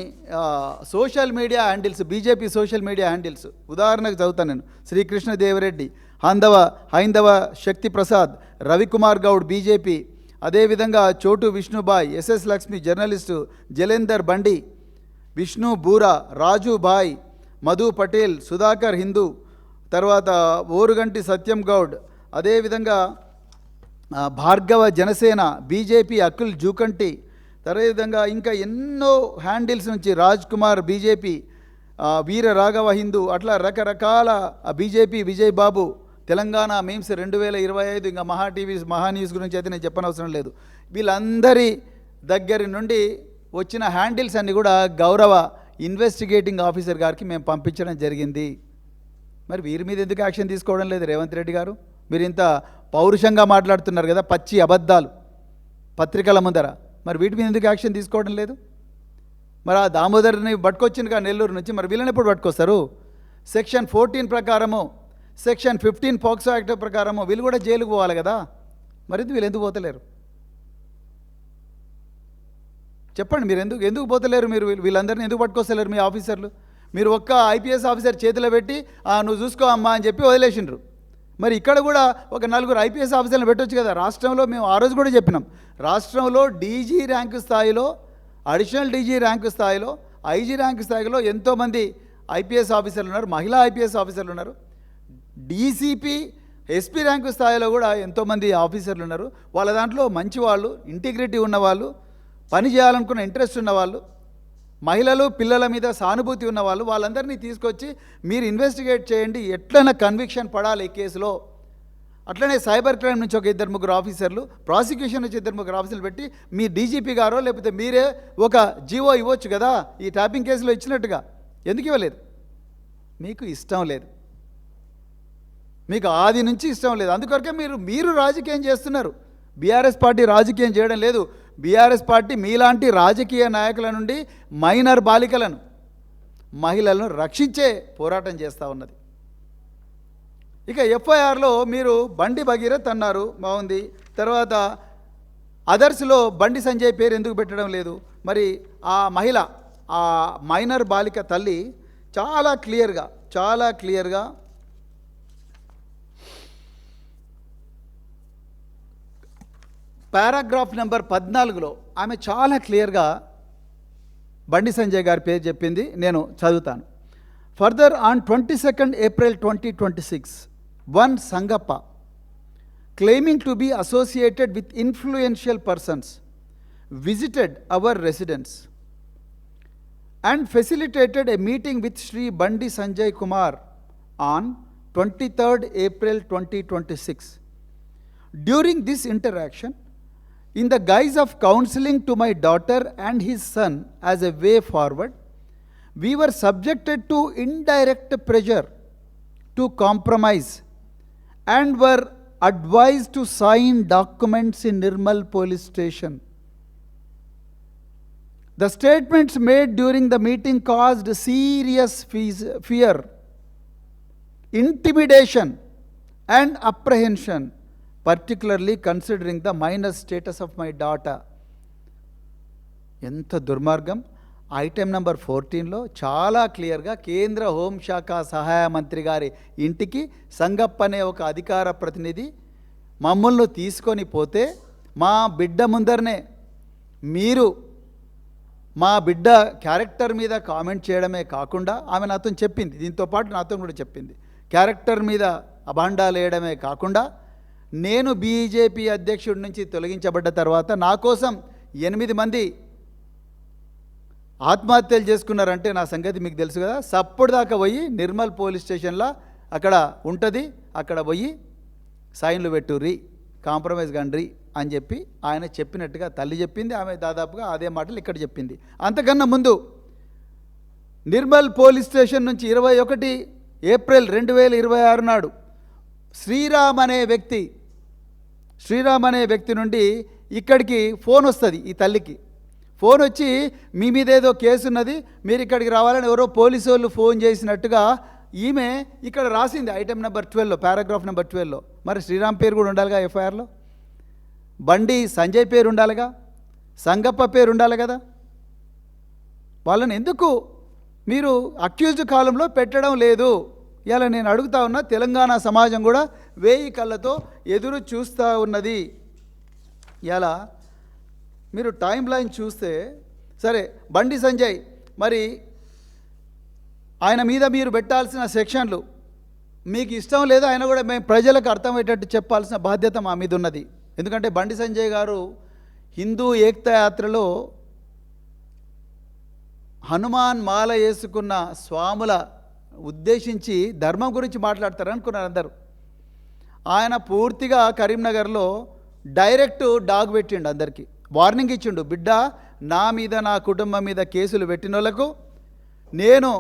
social media handles, BJP social media handles, ఉదాహరణకు చదువుతాను నేను. శ్రీకృష్ణదేవరెడ్డి, హైందవ శక్తి ప్రసాద్, రవికుమార్ గౌడ్ బీజేపీ, అదేవిధంగా చోటు విష్ణుబాయ్, ఎస్ఎస్ లక్ష్మి జర్నలిస్టు, జలేందర్ బండి, విష్ణు బూరా, రాజు బాయ్, మధు పటేల్, సుధాకర్ హిందూ, తర్వాత ఓరుగంటి సత్యం గౌడ్, అదేవిధంగా భార్గవ జనసేన, బీజేపీ అకుల్ జూకంటి, అదేవిధంగా ఇంకా ఎన్నో హ్యాండిల్స్ నుంచి రాజ్ కుమార్ బీజేపీ, వీర రాఘవ హిందూ, అట్లా రకరకాల బీజేపీ విజయ్ బాబు, తెలంగాణ మీమ్స్ 2025, ఇంకా మహా న్యూస్ గురించి అయితే నేను చెప్పనవసరం లేదు. వీళ్ళందరి దగ్గరి నుండి వచ్చిన హ్యాండిల్స్ అన్నీ కూడా గౌరవ ఇన్వెస్టిగేటింగ్ ఆఫీసర్ గారికి మేము పంపించడం జరిగింది. మరి వీరి మీద ఎందుకు యాక్షన్ తీసుకోవడం లేదు రేవంత్ రెడ్డి గారు? మీరు ఇంత పౌరుషంగా మాట్లాడుతున్నారు కదా, పచ్చి అబద్ధాలు పత్రికల ముందర, మరి వీటి మీద ఎందుకు యాక్షన్ తీసుకోవడం లేదు? మరి ఆ దామోదర్ని పట్టుకొచ్చింది కదా నెల్లూరు నుంచి, మరి వీళ్ళని ఎప్పుడు పట్టుకొస్తారు? సెక్షన్ 14 ప్రకారము, సెక్షన్ 15 పోక్సో యాక్ట్ ప్రకారము వీళ్ళు కూడా జైలుకు పోవాలి కదా, మరి వీళ్ళు ఎందుకు పోతలేరు? చెప్పండి, మీరు ఎందుకు పోతలేరు? మీరు వీళ్ళందరినీ ఎందుకు పట్టుకొస్తలేరు మీ ఆఫీసర్లు? మీరు ఒక్క ఐపీఎస్ ఆఫీసర్ చేతిలో పెట్టి నువ్వు చూసుకో అమ్మా అని చెప్పి వదిలేసిండ్రు. మరి ఇక్కడ కూడా ఒక 4 ఐపీఎస్ ఆఫీసర్లను పెట్టవచ్చు కదా. రాష్ట్రంలో మేము ఆ రోజు కూడా చెప్పినాం, రాష్ట్రంలో డీజీ ర్యాంకు స్థాయిలో, అడిషనల్ డీజీ ర్యాంకు స్థాయిలో, ఐజీ ర్యాంకు స్థాయిలో ఎంతోమంది ఐపీఎస్ ఆఫీసర్లు ఉన్నారు, మహిళా ఐపీఎస్ ఆఫీసర్లు ఉన్నారు. డీసీపీ, ఎస్పీ ర్యాంకు స్థాయిలో కూడా ఎంతోమంది ఆఫీసర్లు ఉన్నారు. వాళ్ళ దాంట్లో మంచి వాళ్ళు, ఇంటిగ్రిటీ ఉన్నవాళ్ళు, పని చేయాలనుకున్న ఇంట్రెస్ట్ ఉన్నవాళ్ళు, మహిళలు పిల్లల మీద సానుభూతి ఉన్నవాళ్ళు, వాళ్ళందరినీ తీసుకొచ్చి మీరు ఇన్వెస్టిగేట్ చేయండి, ఎట్లైనా కన్విక్షన్ పడాలి ఈ కేసులో. అట్లనే సైబర్ క్రైమ్ నుంచి ఒక 2-3 ఆఫీసర్లు, ప్రాసిక్యూషన్ నుంచి 2-3 ఆఫీసర్లు పెట్టి మీ డీజీపీ గారో లేకపోతే మీరే ఒక జీవో ఇవ్వచ్చు కదా, ఈ ట్యాపింగ్ కేసులో ఇచ్చినట్టుగా. ఎందుకు ఇవ్వలేదు? మీకు ఇష్టం లేదు, మీకు ఆది నుంచి ఇష్టం లేదు. అందుకొరకే మీరు రాజకీయం చేస్తున్నారు. బీఆర్ఎస్ పార్టీ రాజకీయం చేయడం లేదు. బీఆర్ఎస్ పార్టీ మీలాంటి రాజకీయ నాయకుల నుండి మైనర్ బాలికలను, మహిళలను రక్షించే పోరాటం చేస్తూ ఉన్నది. ఇక ఎఫ్ఐఆర్లో మీరు బండి భగీరథ్ అన్నారు, బాగుంది. తర్వాత అదర్స్లో బండి సంజయ్ పేరు ఎందుకు పెట్టడం లేదు? మరి ఆ మహిళ, ఆ మైనర్ బాలిక తల్లి చాలా క్లియర్గా పారాగ్రాఫ్ నెంబర్ 14లో ఆమె చాలా క్లియర్గా బండి సంజయ్ గారి పేరు చెప్పింది. నేను చదువుతాను. Further, on 22nd April 2026, one Sangappa, claiming to be associated with influential persons, visited our residence and facilitated a meeting with Shri Bandi Sanjay Kumar on 23rd April 2026. During this interaction, in the guise of counseling to my daughter and his son as a way forward, we were subjected to indirect pressure to compromise and were advised to sign documents in Nirmal police station The statements made during the meeting caused serious fear, intimidation, and apprehension, particularly considering the minor status of my daughter. ఎంత దుర్మార్గం. Item number 14లో చాలా క్లియర్గా కేంద్ర హోంశాఖ సహాయ మంత్రి గారి ఇంటికి సంగప్ప అనే ఒక అధికార ప్రతినిధి మమ్మల్ని తీసుకొని పోతే మా బిడ్డ ముందరనే మీరు మా బిడ్డ క్యారెక్టర్ మీద కామెంట్ చేయడమే కాకుండా ఆమె నాతో చెప్పింది, దీంతో పాటు నాతో కూడా చెప్పింది, క్యారెక్టర్ మీద అభాండాలు వేయడమే కాకుండా నేను బీజేపీ అధ్యక్షుడి నుంచి తొలగించబడ్డ తర్వాత నా కోసం 8 మంది ఆత్మహత్యలు చేసుకున్నారంటే నా సంగతి మీకు తెలుసు కదా. సప్పుడు దాకా పోయి నిర్మల్ పోలీస్ స్టేషన్లో అక్కడ ఉంటుంది, అక్కడ పోయి సైన్లు పెట్టుర్రి, కాంప్రమైజ్ కండ్రి అని చెప్పి ఆయన చెప్పినట్టుగా తల్లి చెప్పింది. ఆమె దాదాపుగా అదే మాటలు ఇక్కడ చెప్పింది. అంతకన్నా ముందు నిర్మల్ పోలీస్ స్టేషన్ నుంచి 21 ఏప్రిల్ 2026 నాడు శ్రీరామ్ అనే వ్యక్తి నుండి ఇక్కడికి ఫోన్ వస్తుంది. ఈ తల్లికి ఫోన్ వచ్చి మీ మీద ఏదో కేసు ఉన్నది, మీరు ఇక్కడికి రావాలని ఎవరో పోలీసు వాళ్ళు ఫోన్ చేసినట్టుగా ఈమె ఇక్కడ రాసింది ఐటెం నెంబర్ 12లో, పారాగ్రాఫ్ నెంబర్ 12లో. మరి శ్రీరామ్ పేరు కూడా ఉండాలిగా ఎఫ్ఐఆర్లో, బండి సంజయ్ పేరు ఉండాలిగా, సంగప్ప పేరు ఉండాలి కదా. వాళ్ళని ఎందుకు మీరు అక్యూజ్డ్ కాలంలో పెట్టడం లేదు? ఇలా నేను అడుగుతా ఉన్నా. తెలంగాణ సమాజం కూడా 1000 కళ్ళతో ఎదురు చూస్తూ ఉన్నది. ఇలా మీరు టైం లైన్ చూస్తే సరే, బండి సంజయ్ మరి ఆయన మీద మీరు పెట్టాల్సిన సెక్షన్లు మీకు ఇష్టం లేదు, ఆయన కూడా మేము ప్రజలకు అర్థమయ్యేటట్టు చెప్పాల్సిన బాధ్యత మా మీద ఉన్నది. ఎందుకంటే బండి సంజయ్ గారు హిందూ ఏకతా యాత్రలో హనుమాన్ మాల వేసుకున్న స్వాముల ఉద్దేశించి ధర్మం గురించి మాట్లాడతారనుకున్నారు అందరూ. ఆయన పూర్తిగా కరీంనగర్లో డైరెక్ట్ డాగ్ పెట్టిండు, అందరికీ వార్నింగ్ ఇచ్చిండు. బిడ్డ, నా మీద నా కుటుంబం మీద కేసులు పెట్టిన వాళ్ళకు నేను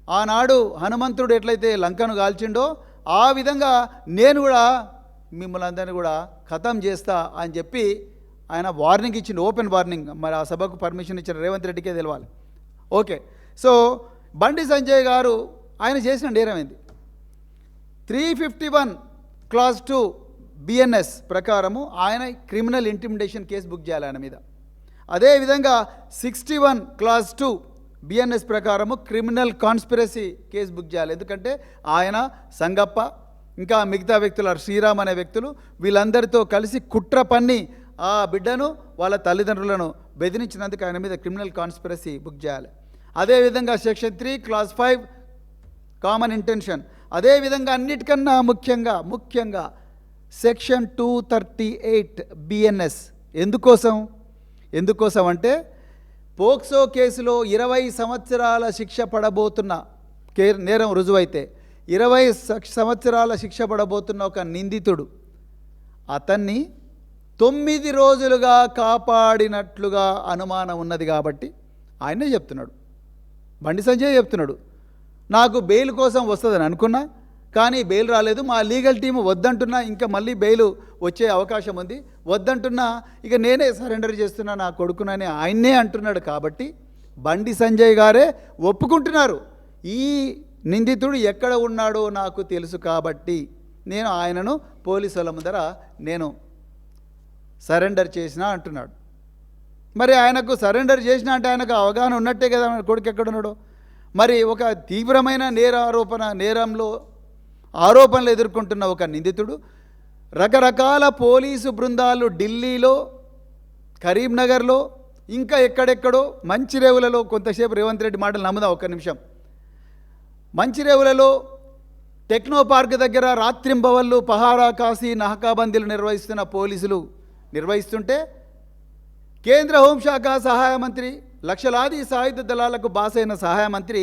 ఆనాడు హనుమంతుడు ఎట్లయితే లంకను కాల్చిండో ఆ విధంగా నేను కూడా మిమ్మల్ని అందరినీ కూడా ఖతం చేస్తా అని చెప్పి ఆయన వార్నింగ్ ఇచ్చిండు, ఓపెన్ వార్నింగ్. మరి ఆ సభకు పర్మిషన్ ఇచ్చిన రేవంత్ రెడ్డికే తెలవాలి. ఓకే, సో బండి సంజయ్ గారు ఆయన చేసిన నేరం ఏంది? 351 క్లాస్ 2 బిఎన్ఎస్ ప్రకారము ఆయన క్రిమినల్ ఇంటిమిడేషన్ కేసు బుక్ చేయాలి ఆయన మీద. అదేవిధంగా 61 క్లాస్ 2 బిఎన్ఎస్ ప్రకారము క్రిమినల్ కాన్స్పిరసీ కేసు బుక్ చేయాలి. ఎందుకంటే ఆయన, సంగప్ప, ఇంకా మిగతా వ్యక్తులు శ్రీరామ్ అనే వ్యక్తులు వీళ్ళందరితో కలిసి కుట్ర పన్ని ఆ బిడ్డను వాళ్ళ తల్లిదండ్రులను బెదిరించినందుకు ఆయన మీద క్రిమినల్ కాన్స్పిరసీ బుక్ చేయాలి. అదేవిధంగా సెక్షన్ 3 క్లాస్ 5 కామన్ ఇంటెన్షన్. అదేవిధంగా అన్నిటికన్నా ముఖ్యంగా సెక్షన్ 238 బిఎన్ఎస్. ఎందుకోసం అంటే పోక్సో కేసులో 20 సంవత్సరాల శిక్ష పడబోతున్న నేరం రుజువైతే 20 సంవత్సరాల శిక్ష పడబోతున్న ఒక నిందితుడు అతన్ని 9 రోజులుగా కాపాడినట్లుగా అనుమానం ఉన్నది. కాబట్టి ఆయనే చెప్తున్నాడు, బండి సంజయ్ చెప్తున్నాడు, నాకు బెయిల్ కోసం వస్తుందని అనుకున్నా, కానీ బెయిల్ రాలేదు, మా లీగల్ టీము వద్దంటున్నా, ఇంకా మళ్ళీ బెయిల్ వచ్చే అవకాశం ఉంది, వద్దంటున్నా, ఇక నేనే సరెండర్ చేస్తున్నా నా కొడుకునని ఆయన్నే అంటున్నాడు. కాబట్టి బండి సంజయ్ గారే ఒప్పుకుంటున్నారు, ఈ నిందితుడు ఎక్కడ ఉన్నాడో నాకు తెలుసు కాబట్టి నేను ఆయనను పోలీసుల ముందర నేను సరెండర్ చేసినా అంటున్నాడు. మరి ఆయనకు సరెండర్ చేసినా అంటే ఆయనకు అవగాహన ఉన్నట్టే కదా కొడుకు ఎక్కడున్నాడో. మరి ఒక తీవ్రమైన నేరంలో ఆరోపణలు ఎదుర్కొంటున్న ఒక నిందితుడు రకరకాల పోలీసు బృందాలు ఢిల్లీలో, కరీంనగర్లో, ఇంకా ఎక్కడెక్కడో, మంచిరేవులలో, కొంతసేపు రేవంత్ రెడ్డి మాటలు నమ్ముదాం ఒక్క నిమిషం, మంచిరేవులలో టెక్నో పార్క్ దగ్గర రాత్రింబవళ్ళు పహారా కాసి నహకాబందీలు నిర్వహిస్తున్న పోలీసులు నిర్వహిస్తుంటే కేంద్ర హోంశాఖ సహాయ మంత్రి, లక్షలాది సాయుధ దళాలకు బాసైన సహాయ మంత్రి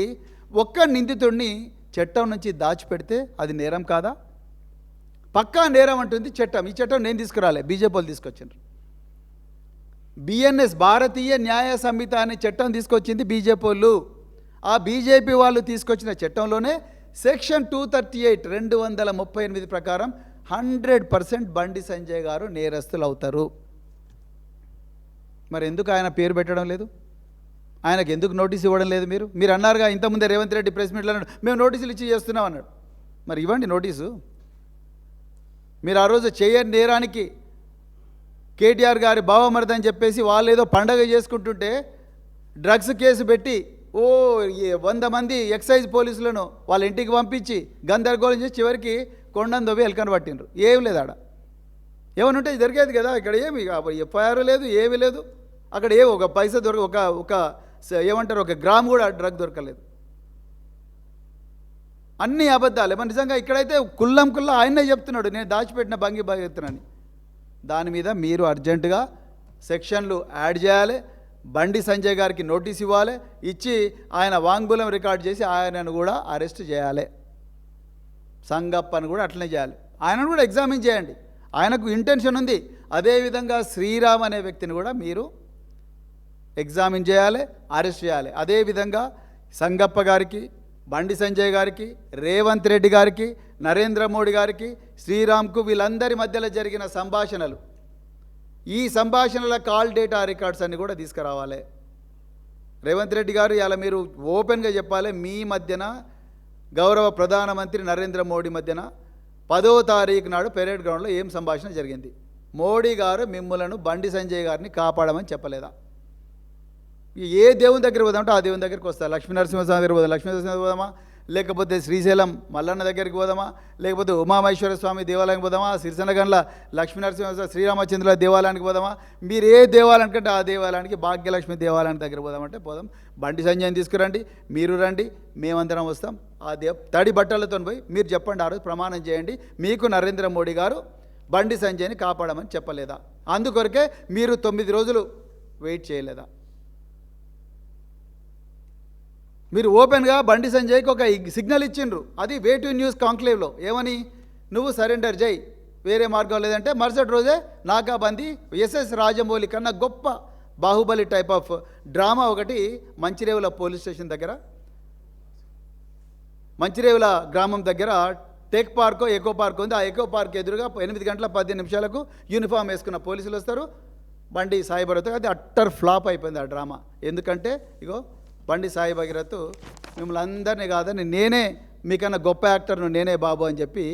ఒక్క నిందితుడిని చట్టం నుంచి దాచిపెడితే అది నేరం కాదా? పక్కా నేరం అంటుంది చట్టం. ఈ చట్టం నేను తీసుకురాలే, బీజేపీ వాళ్ళు తీసుకొచ్చారు. బిఎన్ఎస్, భారతీయ న్యాయ సంహిత అనే చట్టం తీసుకొచ్చింది బీజేపీ వాళ్ళు. ఆ బీజేపీ వాళ్ళు తీసుకొచ్చిన చట్టంలోనే సెక్షన్ 238 238 ప్రకారం 100% బండి సంజయ్ గారు నేరస్తులు అవుతారు. మరి ఎందుకు ఆయన పేరు పెట్టడం లేదు? ఆయనకు ఎందుకు నోటీస్ ఇవ్వడం లేదు? మీరు అన్నారుగా ఇంతకుముందే రేవంత్ రెడ్డి ప్రెస్ మీట్లో అన్నాడు, మేము నోటీసులు ఇచ్చి చేస్తున్నాం అన్నాడు. మరి ఇవ్వండి నోటీసు. మీరు ఆ రోజు చేయని నేరానికి కేటీఆర్ గారి బావమరిది అని చెప్పేసి వాళ్ళు ఏదో పండగ చేసుకుంటుంటే డ్రగ్స్ కేసు పెట్టి 100 మంది ఎక్సైజ్ పోలీసులను వాళ్ళ ఇంటికి పంపించి గందరగోళం చేసి చివరికి కొండను దొబ్బి ఎలకని పట్టిండ్రు. ఏం లేదు ఆడ. ఏమని ఉంటే జరిగేది కదా. ఇక్కడ ఏమి ఎఫ్ఐఆర్ లేదు, ఏమీ లేదు. అక్కడ ఒక పైసా ఒక ఏమంటారు, ఒక గ్రామ్ కూడా డ్రగ్ దొరకలేదు. అన్ని అబద్ధాలు. ఏమన్నా నిజంగా ఇక్కడైతే కుల్లా ఆయనే చెప్తున్నాడు, నేను దాచిపెట్టిన బంగి చెప్తున్నాను. దాని మీద మీరు అర్జెంటుగా సెక్షన్లు యాడ్ చేయాలి. బండి సంజయ్ గారికి నోటీస్ ఇవ్వాలి. ఇచ్చి ఆయన వాంగ్మూలం రికార్డ్ చేసి ఆయనను కూడా అరెస్ట్ చేయాలి. సంగప్పని కూడా అట్లనే చేయాలి. ఆయనను కూడా ఎగ్జామిన్ చేయండి. ఆయనకు ఇంటెన్షన్ ఉంది. అదేవిధంగా శ్రీరామ్ అనే వ్యక్తిని కూడా మీరు ఎగ్జామిన్ చేయాలి, అరెస్ట్ చేయాలి. అదేవిధంగా సంగప్ప గారికి, బండి సంజయ్ గారికి, రేవంత్ రెడ్డి గారికి, నరేంద్ర మోడీ గారికి, శ్రీరామ్కు వీళ్ళందరి మధ్యలో జరిగిన సంభాషణలు, ఈ సంభాషణల కాల్ డేటా రికార్డ్స్ అన్ని కూడా తీసుకురావాలి. రేవంత్ రెడ్డి గారు ఇలా మీరు ఓపెన్గా చెప్పాలి, మీ మధ్యన గౌరవ ప్రధానమంత్రి నరేంద్ర మోడీ మధ్యన 10వ తారీఖు నాడు పెరేడ్ గ్రౌండ్లో ఏం సంభాషణ జరిగింది? మోడీ గారు మిమ్మలను బండి సంజయ్ గారిని కాపాడమని చెప్పలేదా? ఏ దేవుని దగ్గర పోదామంటే ఆ దేవుని దగ్గరికి వస్తారు. లక్ష్మీనరసింహస్వామి దగ్గర పోదాం, లక్ష్మీనరసింహ పోదామా, లేకపోతే శ్రీశైలం మల్లన్న దగ్గరికి పోదామా, లేకపోతే ఉమామహేశ్వర స్వామి దేవాలయానికి పోదామా, సిరిసనగండ్ల లక్ష్మీనరసింహస్వామి శ్రీరామచంద్రుల దేవాలయానికి పోదామా, మీరు ఏ దేవాలయానికి అంటే ఆ దేవాలయానికి, భాగ్యలక్ష్మి దేవాలయానికి దగ్గర పోదామంటే పోదాం. బండి సంజయ్ని తీసుకురండి, మీరు రండి, మేమందరం వస్తాం. ఆ తడి బట్టలతో పోయి మీరు చెప్పండి, ఆ రోజు ప్రమాణం చేయండి, మీకు నరేంద్ర మోడీ గారు బండి సంజయ్ని కాపాడమని చెప్పలేదా? అందుకొరకే మీరు 9 రోజులు వెయిట్ చేయలేదా? మీరు ఓపెన్గా బండి సంజయ్కి ఒక సిగ్నల్ ఇచ్చిండ్రు. అది వే టు న్యూస్ కాంక్లేవ్లో ఏమని, నువ్వు సరెండర్ చేయి, వేరే మార్గం లేదంటే మరుసటి రోజే నాకాబందీ ఎస్ఎస్ రాజమౌళి కన్నా గొప్ప బాహుబలి టైప్ ఆఫ్ డ్రామా ఒకటి మంచిరేవుల పోలీస్ స్టేషన్ దగ్గర, మంచిరేవుల గ్రామం దగ్గర టెక్ పార్కో ఎకో పార్క్ ఉంది. ఆ ఎకో పార్క్ ఎదురుగా 8 గంటల 15 నిమిషాలకు యూనిఫామ్ వేసుకున్న పోలీసులు వస్తారు. బండి సాయి భగీరథ్, అది అట్టర్ ఫ్లాప్ అయిపోయింది ఆ డ్రామా. ఎందుకంటే ఇగో బండి సాయి భగీరథ్ మిమ్మల్ని అందరినీ కాదని నేనే మీకన్నా గొప్ప యాక్టర్ను నేనే బాబు అని చెప్పి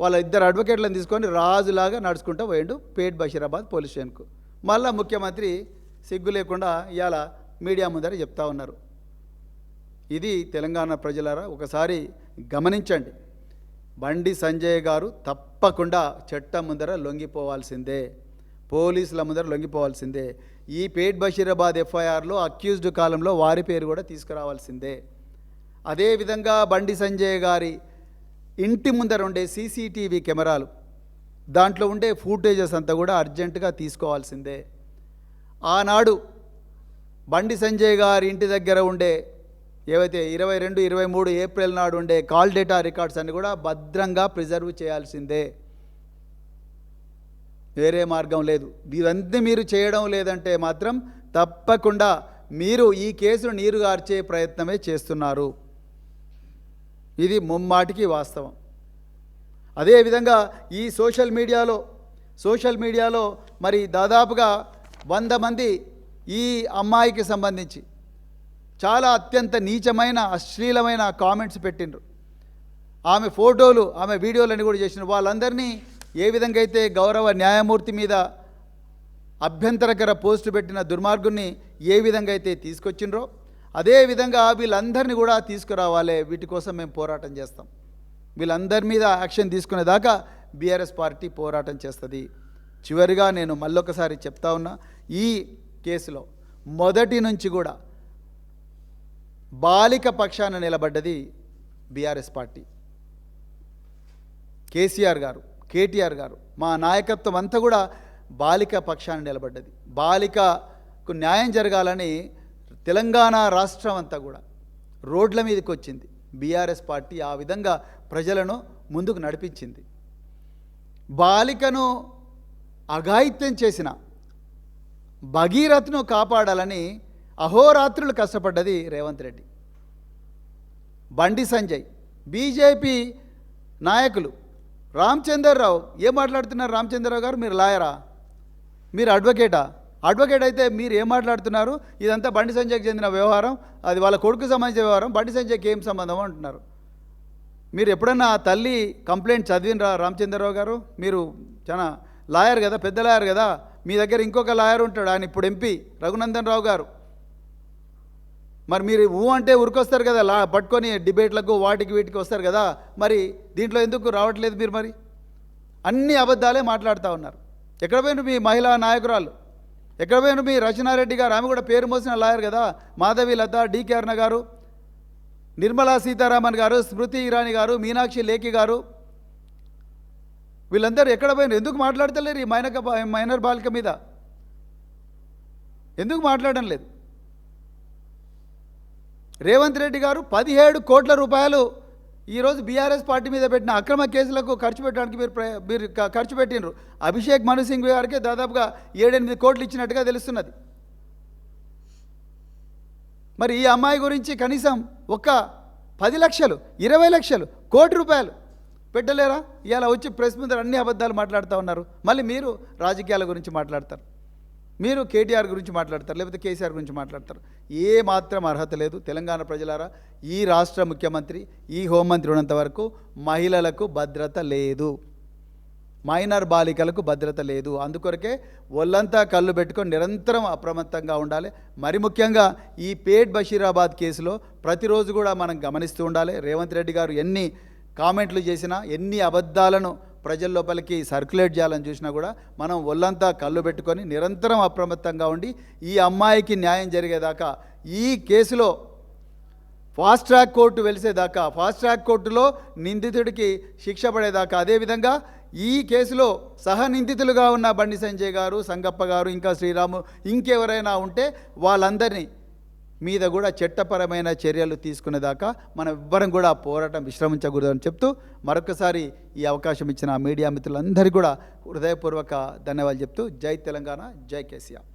వాళ్ళ 2 అడ్వకేట్లను తీసుకొని రాజులాగా నడుచుకుంటూ పోయిండు పేట్ బషీరాబాద్ పోలీస్ స్టేషన్కు. మళ్ళీ ముఖ్యమంత్రి సిగ్గు లేకుండా ఇవాళ మీడియా ముందర చెప్తా ఉన్నారు. ఇది తెలంగాణ ప్రజలారా ఒకసారి గమనించండి. బండి సంజయ్ గారు తప్పకుండా చట్టం ముందర లొంగిపోవాల్సిందే, పోలీసుల ముందర లొంగిపోవాల్సిందే. ఈ పేట్ బషీరాబాద్ ఎఫ్ఐఆర్లో అక్యూజ్డ్ కాలంలో వారి పేరు కూడా తీసుకురావాల్సిందే. అదేవిధంగా బండి సంజయ్ గారి ఇంటి ముందర ఉండే సీసీటీవీ కెమెరాలు, దాంట్లో ఉండే ఫూటేజెస్ అంతా కూడా అర్జెంటుగా తీసుకోవాల్సిందే. ఆనాడు బండి సంజయ్ గారి ఇంటి దగ్గర ఉండే ఏవైతే 22, 23 ఏప్రిల్ నాడు ఉండే కాల్ డేటా రికార్డ్స్ అన్ని కూడా భద్రంగా ప్రిజర్వ్ చేయాల్సిందే. వేరే మార్గం లేదు. ఇవన్నీ మీరు చేయడం లేదంటే మాత్రం తప్పకుండా మీరు ఈ కేసును నీరుగార్చే ప్రయత్నమే చేస్తున్నారు. ఇది ముమ్మాటికి వాస్తవం. అదేవిధంగా ఈ సోషల్ మీడియాలో మరి దాదాపుగా 100 మంది ఈ అమ్మాయికి సంబంధించి చాలా అత్యంత నీచమైన అశ్లీలమైన కామెంట్స్ పెట్టిండ్రు. ఆమె ఫోటోలు, ఆమె వీడియోలన్నీ కూడా చేసినారు. వాళ్ళందరినీ ఏ విధంగా అయితే గౌరవ న్యాయమూర్తి మీద అభ్యంతరకర పోస్టు పెట్టిన దుర్మార్గుని ఏ విధంగా అయితే తీసుకొచ్చిండ్రో అదేవిధంగా వీళ్ళందరినీ కూడా తీసుకురావాలి. వీటి కోసం మేము పోరాటం చేస్తాం. వీళ్ళందరి మీద యాక్షన్ తీసుకునేదాకా బీఆర్ఎస్ పార్టీ పోరాటం చేస్తుంది. చివరిగా నేను మళ్ళొకసారి చెప్తా ఉన్నా, ఈ కేసులో మొదటి నుంచి కూడా బాలిక పక్షాన నిలబడ్డది బీఆర్ఎస్ పార్టీ. కేసీఆర్ గారు, కేటీఆర్ గారు, మా నాయకత్వం అంతా కూడా బాలిక పక్షాన నిలబడ్డది. బాలికకు న్యాయం జరగాలని తెలంగాణ రాష్ట్రం అంతా కూడా రోడ్ల మీదకి వచ్చింది. బీఆర్ఎస్ పార్టీ ఆ విధంగా ప్రజలను ముందుకు నడిపించింది. బాలికను అఘాయిత్యం చేసిన భగీరథ్ను కాపాడాలని అహోరాత్రులు కష్టపడ్డది రేవంత్ రెడ్డి. బండి సంజయ్, బీజేపీ నాయకులు, రామచంద్రరావు ఏం మాట్లాడుతున్నారు? రామచంద్రరావు గారు, మీరు లాయరా? మీరు అడ్వకేటా? అడ్వకేట్ అయితే మీరు ఏం మాట్లాడుతున్నారు, ఇదంతా బండి సంజయ్కి చెందిన వ్యవహారం, అది వాళ్ళ కొడుకు సంబంధించిన వ్యవహారం, బండి సంజయ్కి ఏం సంబంధం అంటున్నారు. మీరు ఎప్పుడన్నా ఆ తల్లి కంప్లైంట్ చదివినరా రామచంద్రరావు గారు? మీరు చాలా లాయర్ కదా, పెద్ద లాయర్ కదా, మీ దగ్గర ఇంకొక లాయర్ ఉంటాడు, ఆయన ఇప్పుడు ఎంపీ రఘునందన్ రావు గారు. మరి మీరు అంటే ఉరికొస్తారు కదా, పట్టుకొని డిబేట్లకు వాటికి వీటికి వస్తారు కదా, మరి దీంట్లో ఎందుకు రావట్లేదు మీరు? మరి అన్ని అబద్ధాలే మాట్లాడుతూ ఉన్నారు. ఎక్కడ పోయిన మీ మహిళా నాయకురాలు, ఎక్కడ పోయిన మీ రచనారెడ్డి గారు, ఆమె కూడా పేరు మోసిన లాయర్ కదా, మాధవి లత, డికే అరుణ గారు, నిర్మలా సీతారామన్ గారు, స్మృతి ఇరానీ గారు, మీనాక్షి లేఖి గారు, వీళ్ళందరూ ఎక్కడ పోయిన? ఎందుకు మాట్లాడతలేరు ఈ మైనర్ బాలిక మీద? ఎందుకు మాట్లాడడం లేదు? రేవంత్ రెడ్డి గారు 17 కోట్ల రూపాయలు ఈరోజు బీఆర్ఎస్ పార్టీ మీద పెట్టిన అక్రమ కేసులకు ఖర్చు పెట్టడానికి మీరు ఖర్చు పెట్టినరు. అభిషేక్ మను సింగ్ గారికి దాదాపుగా 7-8 కోట్లు ఇచ్చినట్టుగా తెలుస్తున్నది. మరి ఈ అమ్మాయి గురించి కనీసం ఒక 10 లక్షలు, 20 లక్షలు, కోటి రూపాయలు పెట్టలేరా? ఇలా వచ్చి ప్రెస్ ముందర అన్ని అబద్ధాలు మాట్లాడుతూ ఉన్నారు. మళ్ళీ మీరు రాజకీయాల గురించి మాట్లాడతారు, మీరు కేటీఆర్ గురించి మాట్లాడతారు, లేకపోతే కేసీఆర్ గురించి మాట్లాడతారు. ఏ మాత్రం అర్హత లేదు. తెలంగాణ ప్రజలారా, ఈ రాష్ట్ర ముఖ్యమంత్రి, ఈ హోంమంత్రి ఉన్నంత వరకు మహిళలకు భద్రత లేదు, మైనర్ బాలికలకు భద్రత లేదు. అందుకొరకే ఒళ్ళంతా కళ్ళు పెట్టుకొని నిరంతరం అప్రమత్తంగా ఉండాలి. మరి ముఖ్యంగా ఈ పేట్ బషీరాబాద్ కేసులో ప్రతిరోజు కూడా మనం గమనిస్తూ ఉండాలి. రేవంత్ రెడ్డి గారు ఎన్ని కామెంట్లు చేసినా, ఎన్ని అబద్ధాలను ప్రజల లోపలికి సర్క్యులేట్ చేయాలని చూసినా కూడా మనం ఒళ్ళంతా కళ్ళు పెట్టుకొని నిరంతరం అప్రమత్తంగా ఉండి ఈ అమ్మాయికి న్యాయం జరిగేదాకా, ఈ కేసులో ఫాస్ట్ ట్రాక్ కోర్టు వెలిసేదాకా, ఫాస్ట్ ట్రాక్ కోర్టులో నిందితుడికి శిక్ష పడేదాకా, అదేవిధంగా ఈ కేసులో సహనిందితులుగా ఉన్న బండి సంజయ్ గారు, సంగప్ప గారు, ఇంకా శ్రీరాము, ఇంకెవరైనా ఉంటే వాళ్ళందరినీ మీద కూడా చట్టపరమైన చర్యలు తీసుకునేదాకా మనం ఎవ్వరం కూడా పోరాటం విశ్రమించకూడదని చెప్తూ మరొకసారి ఈ అవకాశం ఇచ్చిన మీడియా మిత్రులందరికీ కూడా హృదయపూర్వక ధన్యవాదాలు చెప్తూ జై తెలంగాణ, జై కేసీఆర్.